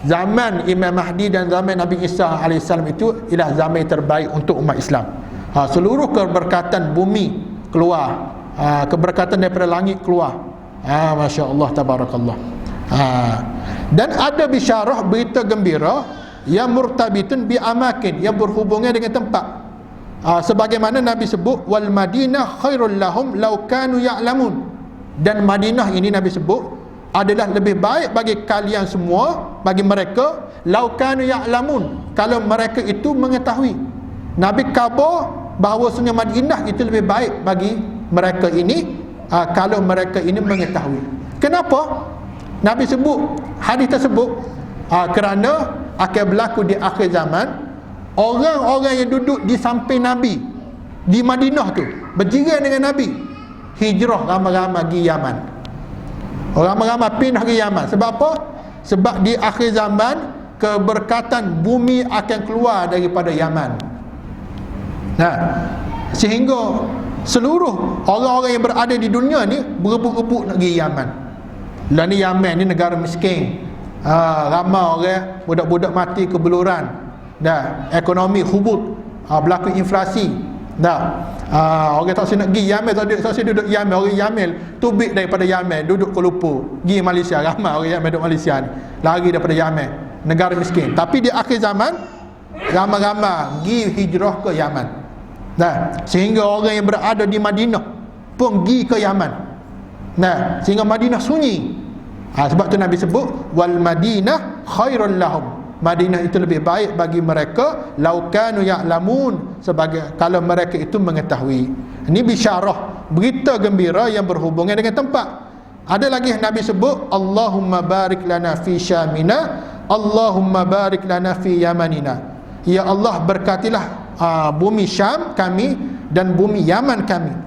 zaman Imam Mahdi dan zaman Nabi Isa AS itu ialah zaman yang terbaik untuk umat Islam. Seluruh keberkatan bumi keluar, keberkatan daripada langit keluar. Masya Allah, tabarakallah. Dan ada bisyarah, berita gembira yang murtabitun bi amakin, yang berhubungan dengan tempat. Sebagaimana Nabi sebut, wal Madinah khairul lahum law kanu ya'lamun. Dan Madinah ini Nabi sebut adalah lebih baik bagi kalian semua, bagi mereka, law kanu ya'lamun, kalau mereka itu mengetahui. Nabi khabar bahawasanya Madinah itu lebih baik bagi mereka ini, kalau mereka ini mengetahui. Kenapa Nabi sebut hadis tersebut? Kerana akan berlaku di akhir zaman, orang-orang yang duduk di samping Nabi di Madinah tu, berjiran dengan Nabi, hijrah ramai-ramai pergi Yaman. Ramai-ramai pindah ke Yaman. Sebab apa? Sebab di akhir zaman keberkatan bumi akan keluar daripada Yaman. Sehingga seluruh orang-orang yang berada di dunia ni berebut-rebut nak pergi Yaman. Lah ni Yaman ni negara miskin. Ramai orang, budak-budak mati kebeluran. Ekonomi hubut, berlaku inflasi. Orang tak nak pergi Yamen, tak duduk Yamen, orang Yamen tubik daripada Yamen, duduk Kuala Lumpur, pergi Malaysia. Ramai orang Yamen duduk Malaysia ni, lari daripada Yamen, negara miskin. Tapi di akhir zaman ramai-ramai pergi hijrah ke Yaman. Sehingga orang yang berada di Madinah pun pergi ke Yaman. Sehingga Madinah sunyi. Sebab tu Nabi sebut wal Madinah khairul lahum. Madinah itu lebih baik bagi mereka lau kanu ya'lamun, sebagai kalau mereka itu mengetahui. Ini bisyarah, berita gembira yang berhubungan dengan tempat. Ada lagi Nabi sebut Allahumma barik lana fi Syamina, Allahumma barik lana fi Yamanina. Ya Allah, berkatilah bumi Syam kami dan bumi Yaman kami.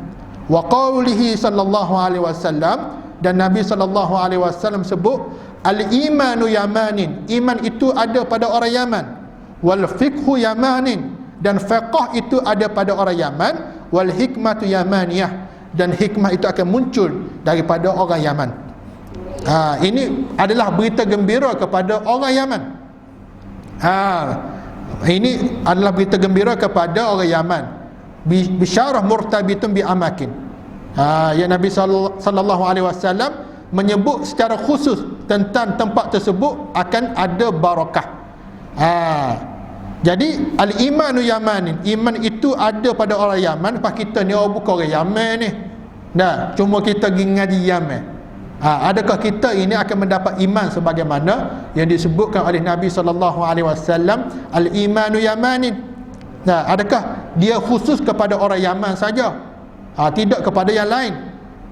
Wa qaulihi sallallahu alaihi wasallam, dan Nabi sallallahu alaihi wasallam sebut al-imanu yamanin, iman itu ada pada orang Yaman. Wal fiqhu yamanin, dan fiqh itu ada pada orang Yaman. Wal hikmatu yamaniyah, dan hikmah itu akan muncul daripada orang Yaman. Ini adalah berita gembira kepada orang Yaman. Ini adalah berita gembira kepada orang Yaman. Bisyarah murtabitun bi amakin. Ya Nabi sallallahu alaihi wasallam menyebut secara khusus tentang tempat tersebut akan ada barakah. Jadi al-imanu yamanin, iman itu ada pada orang Yaman. Lepas kita ni bukan orang Yaman ni, cuma kita pergi ngaji Yaman. Adakah kita ini akan mendapat iman sebagaimana yang disebutkan oleh Nabi SAW, al-imanu yamanin? Adakah dia khusus kepada orang Yaman saja, tidak kepada yang lain?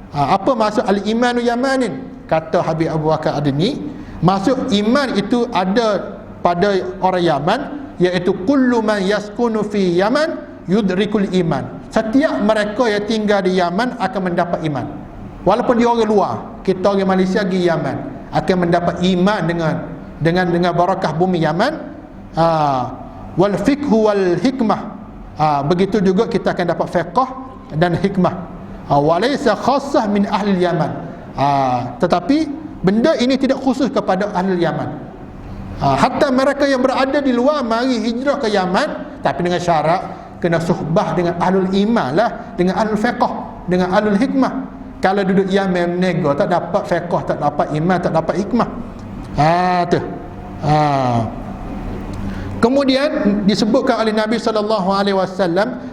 Apa maksud al-imanu yamanin? Kata Habib Abu Bakar Adni, maksud iman itu ada pada orang Yaman, iaitu kullu man yaskunu fi Yaman yudrikul iman. Setiap mereka yang tinggal di Yaman akan mendapat iman. Walaupun dia orang luar, kita orang Malaysia pergi Yaman akan mendapat iman dengan barakah bumi Yaman. Wal fiqhu wal hikmah, begitu juga kita akan dapat fiqh dan hikmah. Walaysa khassah min ahli Yaman, tetapi benda ini tidak khusus kepada ahli Yaman. Hatta mereka yang berada di luar mari hijrah ke Yaman, tapi dengan syarat kena suhbah dengan ahlul iman lah, dengan ahlul fiqh, dengan ahlul hikmah. Kalau duduk Yaman nego, tak dapat fiqh, tak dapat iman, tak dapat hikmah. Kemudian disebutkan oleh Nabi SAW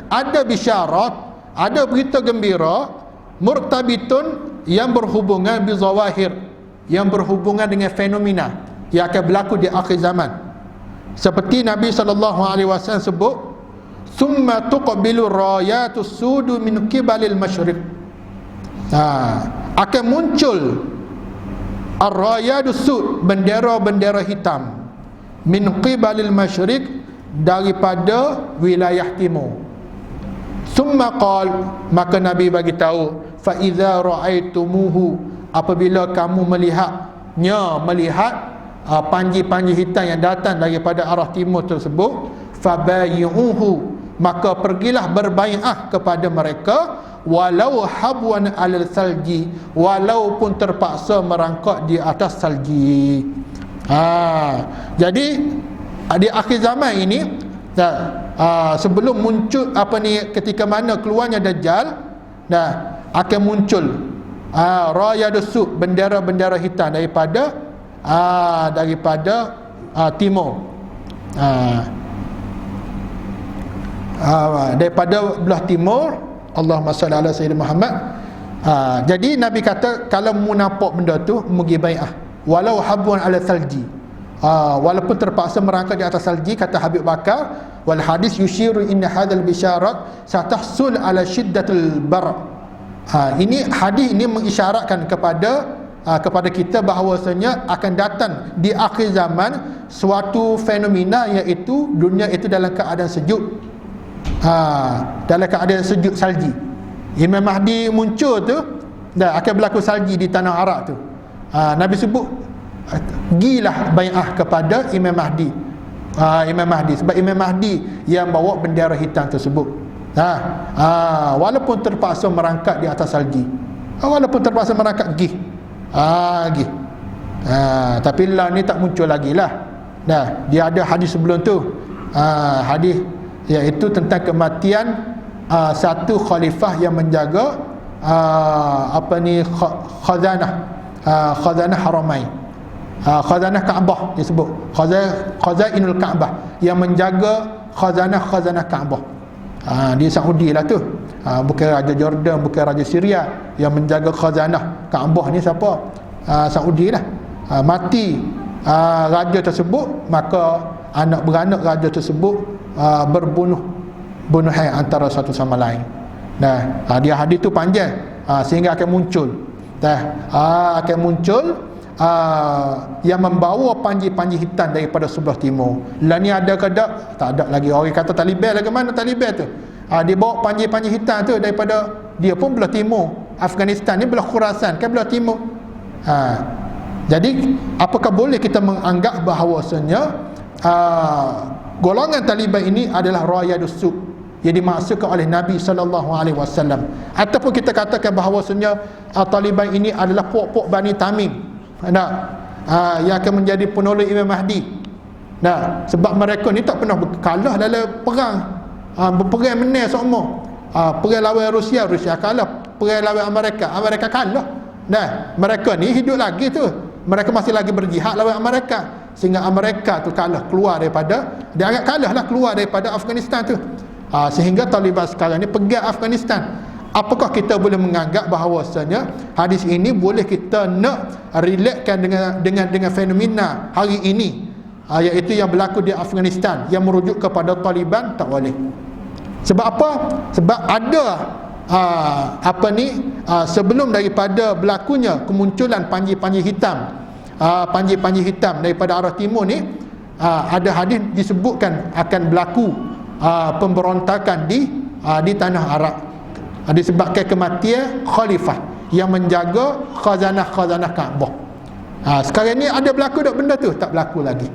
ada bisyarat, ada berita gembira murtabitun, yang berhubungan bizawahir, yang berhubungan dengan fenomena yang akan berlaku di akhir zaman. Seperti Nabi SAW sebut, summa tuqbilu rayatus sudu min qibalil masyriq. Akan muncul ar-rayadus sud, bendera-bendera hitam, min qibalil masyriq, daripada wilayah timur. Summa qal, maka Nabi bagi tahu, fa idza ra'aitumuhu, apabila kamu melihat panji-panji hitam yang datang daripada arah timur tersebut, fabayyuhu, maka pergilah berbai'ah kepada mereka, walau habwan alal salji, walaupun terpaksa merangkak di atas salji. Jadi di akhir zaman ini, sebelum muncul ketika mana keluarnya Dajjal, akan muncul rayadus sud, bendera-bendera hitam daripada timur, daripada belah timur. Allahumma salli ala Sayyidina Muhammad. Jadi Nabi kata kalau mu nampak benda tu, mugi bai'ah walau habwan ala salji, walaupun terpaksa merangkak di atas salji. Kata Habib Bakar, wal hadis yushiru inna hadzal bisyarat satahsul ala shiddatul bar. Ini hadis ini mengisyaratkan kepada kita bahawasanya akan datang di akhir zaman suatu fenomena, iaitu dunia itu dalam keadaan sejuk, dalam keadaan sejuk salji. Imam Mahdi muncul tu, akan berlaku salji di tanah Arab tu. Nabi sebut gilah bai'ah kepada Imam Mahdi. Imam Mahdi, sebab Imam Mahdi yang bawa bendera hitam tersebut. Walaupun terpaksa merangkak di atas salji, walaupun terpaksa merangkak tapi lah ni tak muncul lagi lah. Dia ada hadis sebelum tu, hadis iaitu tentang kematian satu khalifah yang menjaga khazanah haramain, khazanah Kaabah disebut, khazainul Kaabah, yang menjaga khazanah Kaabah. Di Saudi lah tu. Bukan Raja Jordan, bukan Raja Syria. Yang menjaga khazanah Kaabah ni siapa? Saudi lah. Mati raja tersebut, maka anak beranak raja tersebut bunuhan antara satu sama lain. Dia hadis tu panjang, sehingga akan muncul yang membawa panji-panji hitam daripada sebelah timur. Lah ni ada ke tak? Tak ada lagi. Orang kata Taliban lah, ke mana Taliban tu? Dia bawa panji-panji hitam tu daripada, dia pun belah timur. Afghanistan ni belah Khurasan, kan belah timur. Jadi apakah boleh kita menganggap bahawasanya golongan Taliban ini adalah rayadus su' yang dimaksudkan oleh Nabi SAW, ataupun kita katakan bahawasanya Taliban ini adalah pok-pok Bani Tamim, yang akan menjadi penolong Imam Mahdi. Sebab mereka ni tak pernah kalah dalam perang, berperang menang semua. Perang lawan Rusia kalah, perang lawan Amerika kalah. Mereka ni hidup lagi tu, mereka masih lagi berjihad lawan Amerika, sehingga Amerika tu kalah, keluar daripada, dia agak kalah lah, keluar daripada Afghanistan tu. Sehingga Taliban sekarang ni pegang Afghanistan. Apakah kita boleh menganggap bahawasanya hadis ini boleh kita nak relatekan dengan fenomena hari ini, iaitu yang berlaku di Afghanistan, yang merujuk kepada Taliban? Tak boleh. Sebab apa? Sebab ada sebelum daripada berlakunya kemunculan panji-panji hitam, daripada arah timur ni, ada hadis disebutkan akan berlaku pemberontakan di tanah Arab, disebabkan kematian khalifah yang menjaga khazanah Kaabah. Sekarang ni ada berlaku tak benda tu? Tak berlaku lagi.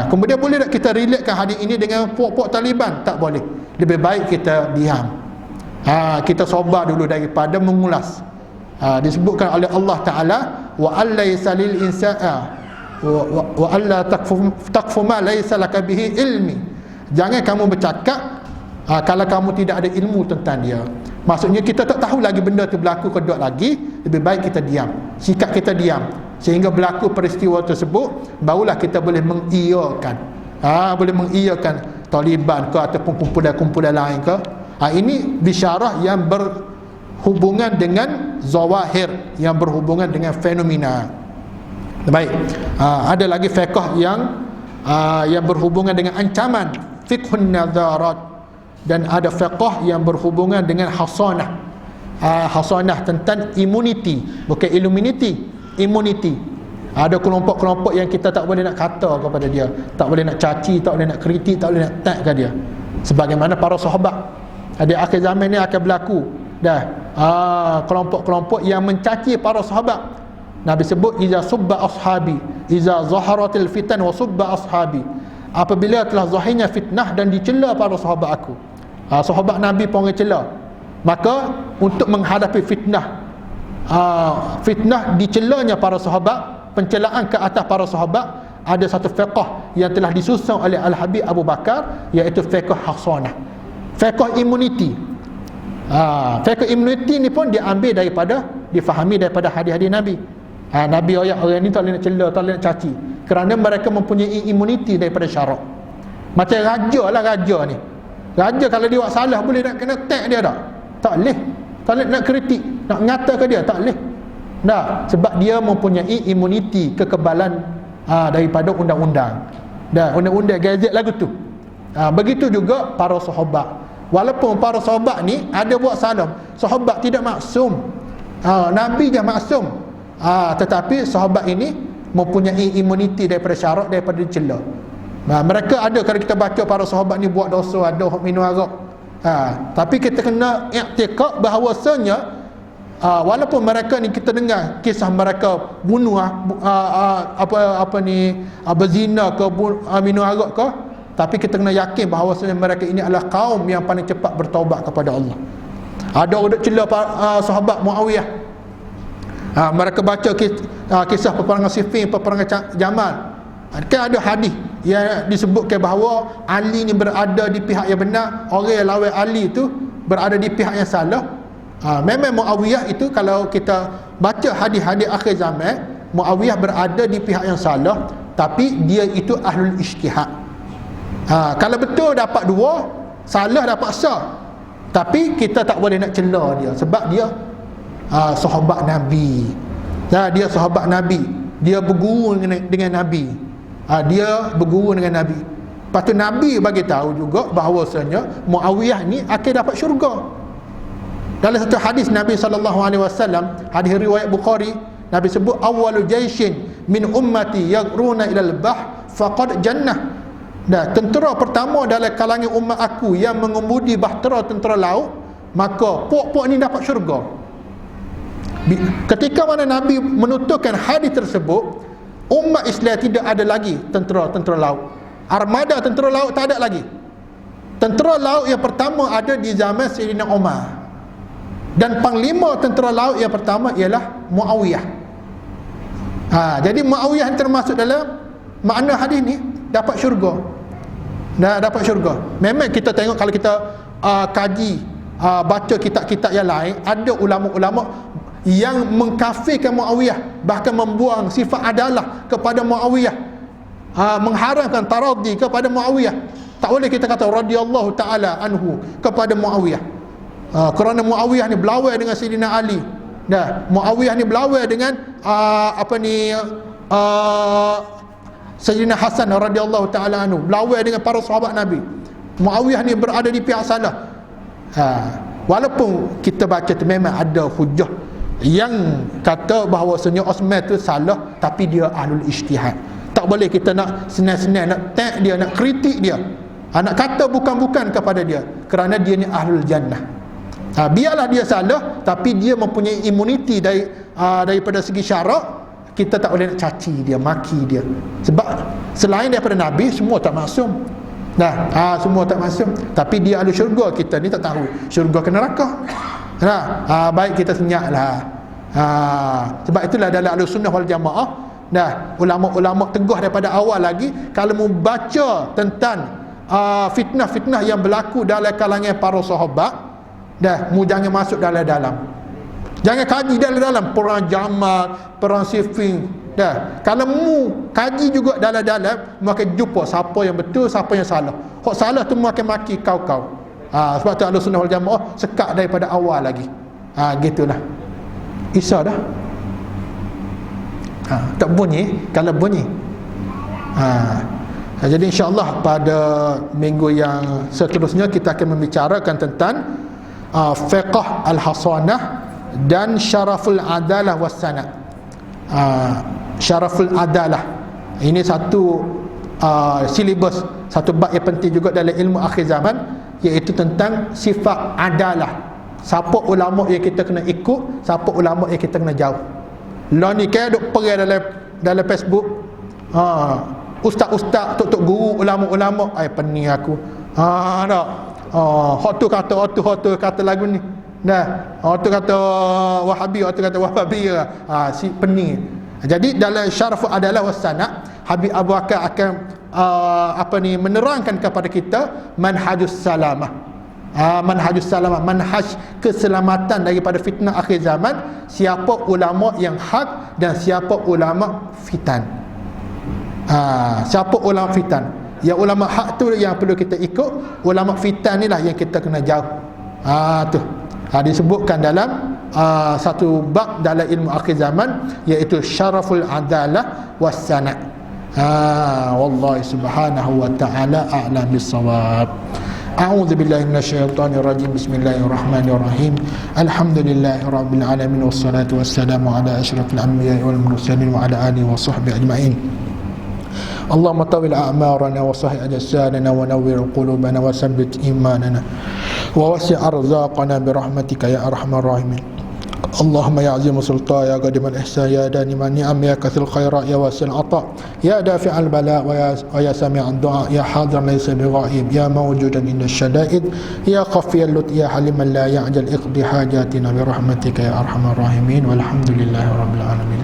Kemudian boleh tak kita relatekan hadis ini dengan puak-puak Taliban? Tak boleh. Lebih baik kita diam. Kita sabar dulu daripada mengulas. Disebutkan oleh Allah Ta'ala, wa allaysa lil insana wa alla taqfu ma laysa laka bihi ilmi. Jangan kamu bercakap kalau kamu tidak ada ilmu tentang dia. Maksudnya kita tak tahu lagi benda tu berlaku ke tak lagi. Lebih baik kita diam, sikap kita diam, sehingga berlaku peristiwa tersebut, barulah kita boleh mengiyakan Taliban ke ataupun kumpulan-kumpulan lain ke. Ini bisyarah yang berhubungan dengan zawahir, yang berhubungan dengan fenomena. Baik, ada lagi fiqh yang berhubungan dengan ancaman, fiqhun nazarat, dan ada fiqh yang berhubungan dengan hasanah. Hasanah tentang immunity, bukan illuminati, immunity. Ada kelompok-kelompok yang kita tak boleh nak kata kepada dia, tak boleh nak caci, tak boleh nak kritik, tak boleh nak tag ke dia. Sebagaimana para sahabat, di akhir zaman ni akan berlaku kelompok-kelompok yang mencaci para sahabat. Nabi sebut, iza subba ashabi, iza zaharatil fitan wa subba ashabi. Apabila telah zahirnya fitnah dan dicela para sahabat aku, sahabat Nabi pun orang cela, maka untuk menghadapi fitnah dicelanya para sahabat, pencelaan ke atas para sahabat, ada satu fiqh yang telah disusun oleh Al-Habib Abu Bakar, iaitu fiqh hasanah, fiqh immunity. Fiqh immunity ni pun difahami daripada hadis-hadis Nabi. Nabi orang ni tak boleh nak cela, tak boleh nak caci, kerana mereka mempunyai immunity daripada syarak. Macam raja ni, raja kalau dia buat salah, boleh nak kena tag dia tak? Tak boleh. Tak boleh nak kritik, nak ngata ke dia, tak boleh. Sebab dia mempunyai immunity, kekebalan daripada undang-undang. Undang-undang gazet lagu tu. Begitu juga para sahabat. Walaupun para sahabat ni ada buat salah, sahabat tidak maksum, Nabi je maksum, tetapi sahabat ini mempunyai immunity daripada syarak, daripada dicela. Mereka ada, kalau kita baca para sahabat ni buat dosa, ada minum arak, tapi kita kena i'tiqad bahawasanya walaupun mereka ni kita dengar kisah mereka bunuh berzina ke minum arak ke, tapi kita kena yakin bahawasanya mereka ini adalah kaum yang paling cepat bertaubat kepada Allah. Ada orang cela sahabat Muawiyah, mereka baca kisah peperangan Siffin, peperangan Jamal, kan ada hadis yang disebutkan bahawa Ali ni berada di pihak yang benar, orang yang lawan Ali tu berada di pihak yang salah. Memang Muawiyah itu, kalau kita baca hadis-hadis akhir zaman, Muawiyah berada di pihak yang salah, tapi dia itu ahlul ijtihad. Kalau betul dapat dua, salah dapat sah, tapi kita tak boleh nak cela dia, sebab dia sahabat Nabi. Dia sahabat Nabi, dia berguru dengan Nabi. Dia berguru dengan Nabi. Lepas tu Nabi bagi tahu juga bahawasanya Muawiyah ni akan dapat syurga. Dalam satu hadis Nabi SAW, hadis riwayat Bukhari, Nabi sebut awwalu jaishin min ummati yagruna ilal bah faqad jannah. Tentera pertama dalam kalangan umat aku yang mengemudi bahtera tentera laut, maka puak-puak ni dapat syurga. Ketika mana Nabi menuturkan hadis tersebut, umat Islam tidak ada lagi tentera laut. Armada tentera laut tak ada lagi. Tentera laut yang pertama ada di zaman Sayyidina Umar, dan panglima tentera laut yang pertama ialah Muawiyah. Jadi Muawiyah termasuk dalam makna hadis ni, dapat syurga. Dapat syurga. Memang kita tengok, kalau kita kaji, baca kitab-kitab yang lain, ada ulama-ulama yang mengkafirkan Muawiyah, bahkan membuang sifat adalah kepada Muawiyah, mengharamkan taraddi kepada Muawiyah. Tak boleh kita kata radhiyallahu ta'ala anhu kepada Muawiyah, kerana Muawiyah ni berlawan dengan Sayyidina Ali. Muawiyah ni berlawan dengan Sayyidina Hasan radhiyallahu ta'ala anhu, berlawan dengan para sahabat Nabi. Muawiyah ni berada di pihak salah. Walaupun kita baca tu memang ada hujah yang kata bahawasanya Osman tu salah, tapi dia ahlul ijtihad. Tak boleh kita nak senang-senang nak tag dia, nak kritik dia, nak kata bukan-bukan kepada dia, kerana dia ni ahlul jannah. Biarlah dia salah, tapi dia mempunyai imuniti daripada segi syarak. Kita tak boleh nak caci dia, maki dia, sebab selain daripada Nabi semua tak maksum. Semua tak maksum, tapi dia ahli syurga, kita ni tak tahu syurga ke neraka. Baik kita senyaplah. Sebab itulah dalam Ahlussunnah wal Jamaah, ulama-ulama teguh daripada awal lagi, kalau mu baca tentang fitnah-fitnah yang berlaku dalam kalangan para sahabat, mu jangan masuk dalam-dalam. Jangan kaji dalam-dalam perang Jamal, perang Siffin. Kalau mu kaji juga dalam-dalam, mu akan jumpa siapa yang betul, siapa yang salah. Hak salah tu mu akan maki kau-kau. Sebab tu Ahlussunnah wal Jamaah sekat daripada awal lagi. Gitulah. Isa dah. Tak bunyi. Kalau bunyi, jadi insyaAllah pada minggu yang seterusnya kita akan membicarakan tentang fiqh al-hasanah dan syaraful adalah wassanad. Syaraful adalah ini satu silibus, satu bab yang penting juga dalam ilmu akhir zaman, iaitu tentang sifat adalah. Siapa ulama yang kita kena ikut, siapa ulama yang kita kena jauh. Lah ni kan duk perang dalam Facebook, ustaz-ustaz, tok-tok guru, ulama-ulama, pening aku. Hak tu kata, hak tu kata lagu ni. Hak tu kata Wahabi, hak tu kata Wahabi. Si pening. Jadi dalam syaraf adalah wasana, Habib Abu Bakar akan menerangkan kepada kita manhajus salamah. Manhajus salamah, manhaj keselamatan daripada fitnah akhir zaman. Siapa ulama yang hak dan siapa ulama fitan. Siapa ulama fitan? Ya, ulama hak tu yang perlu kita ikut, ulama fitan ni lah yang kita kena jauh. Tu disebutkan dalam satu bab dalam ilmu akhir zaman, iaitu syaraful adalah wassanad. Wallahu subhanahu wa ta'ala a'lam bis-shawab. A'udzu billahi minasyaitonir rajim. Bismillahirrahmanirrahim. Alhamdulillahirabbil alamin wassalatu wassalamu ala asyrafil anbiya'i wal mursalin wa ala alihi wa sahbihi ajma'in. Allahumma tawil a'marana wa sahih ajsadana wa nawwir qulubana wa tsabbit imanana wa wasi' arzaqana bi rahmatika ya arhamar rahimin. Allahumma ya azim sultan ya qadim al-ihsan ya daniman ni'am ya kathil khairat ya wasil ata ya dafi'al bala wa ya sami'ad du'a ya hadir laysa bighaib ya mawjudan inda syada'id ya khafiyal lut ya haliman la ya'jal iqdi hajatina bi rahmatika ya arhamar rahimin walhamdulillahi rabbil alamin.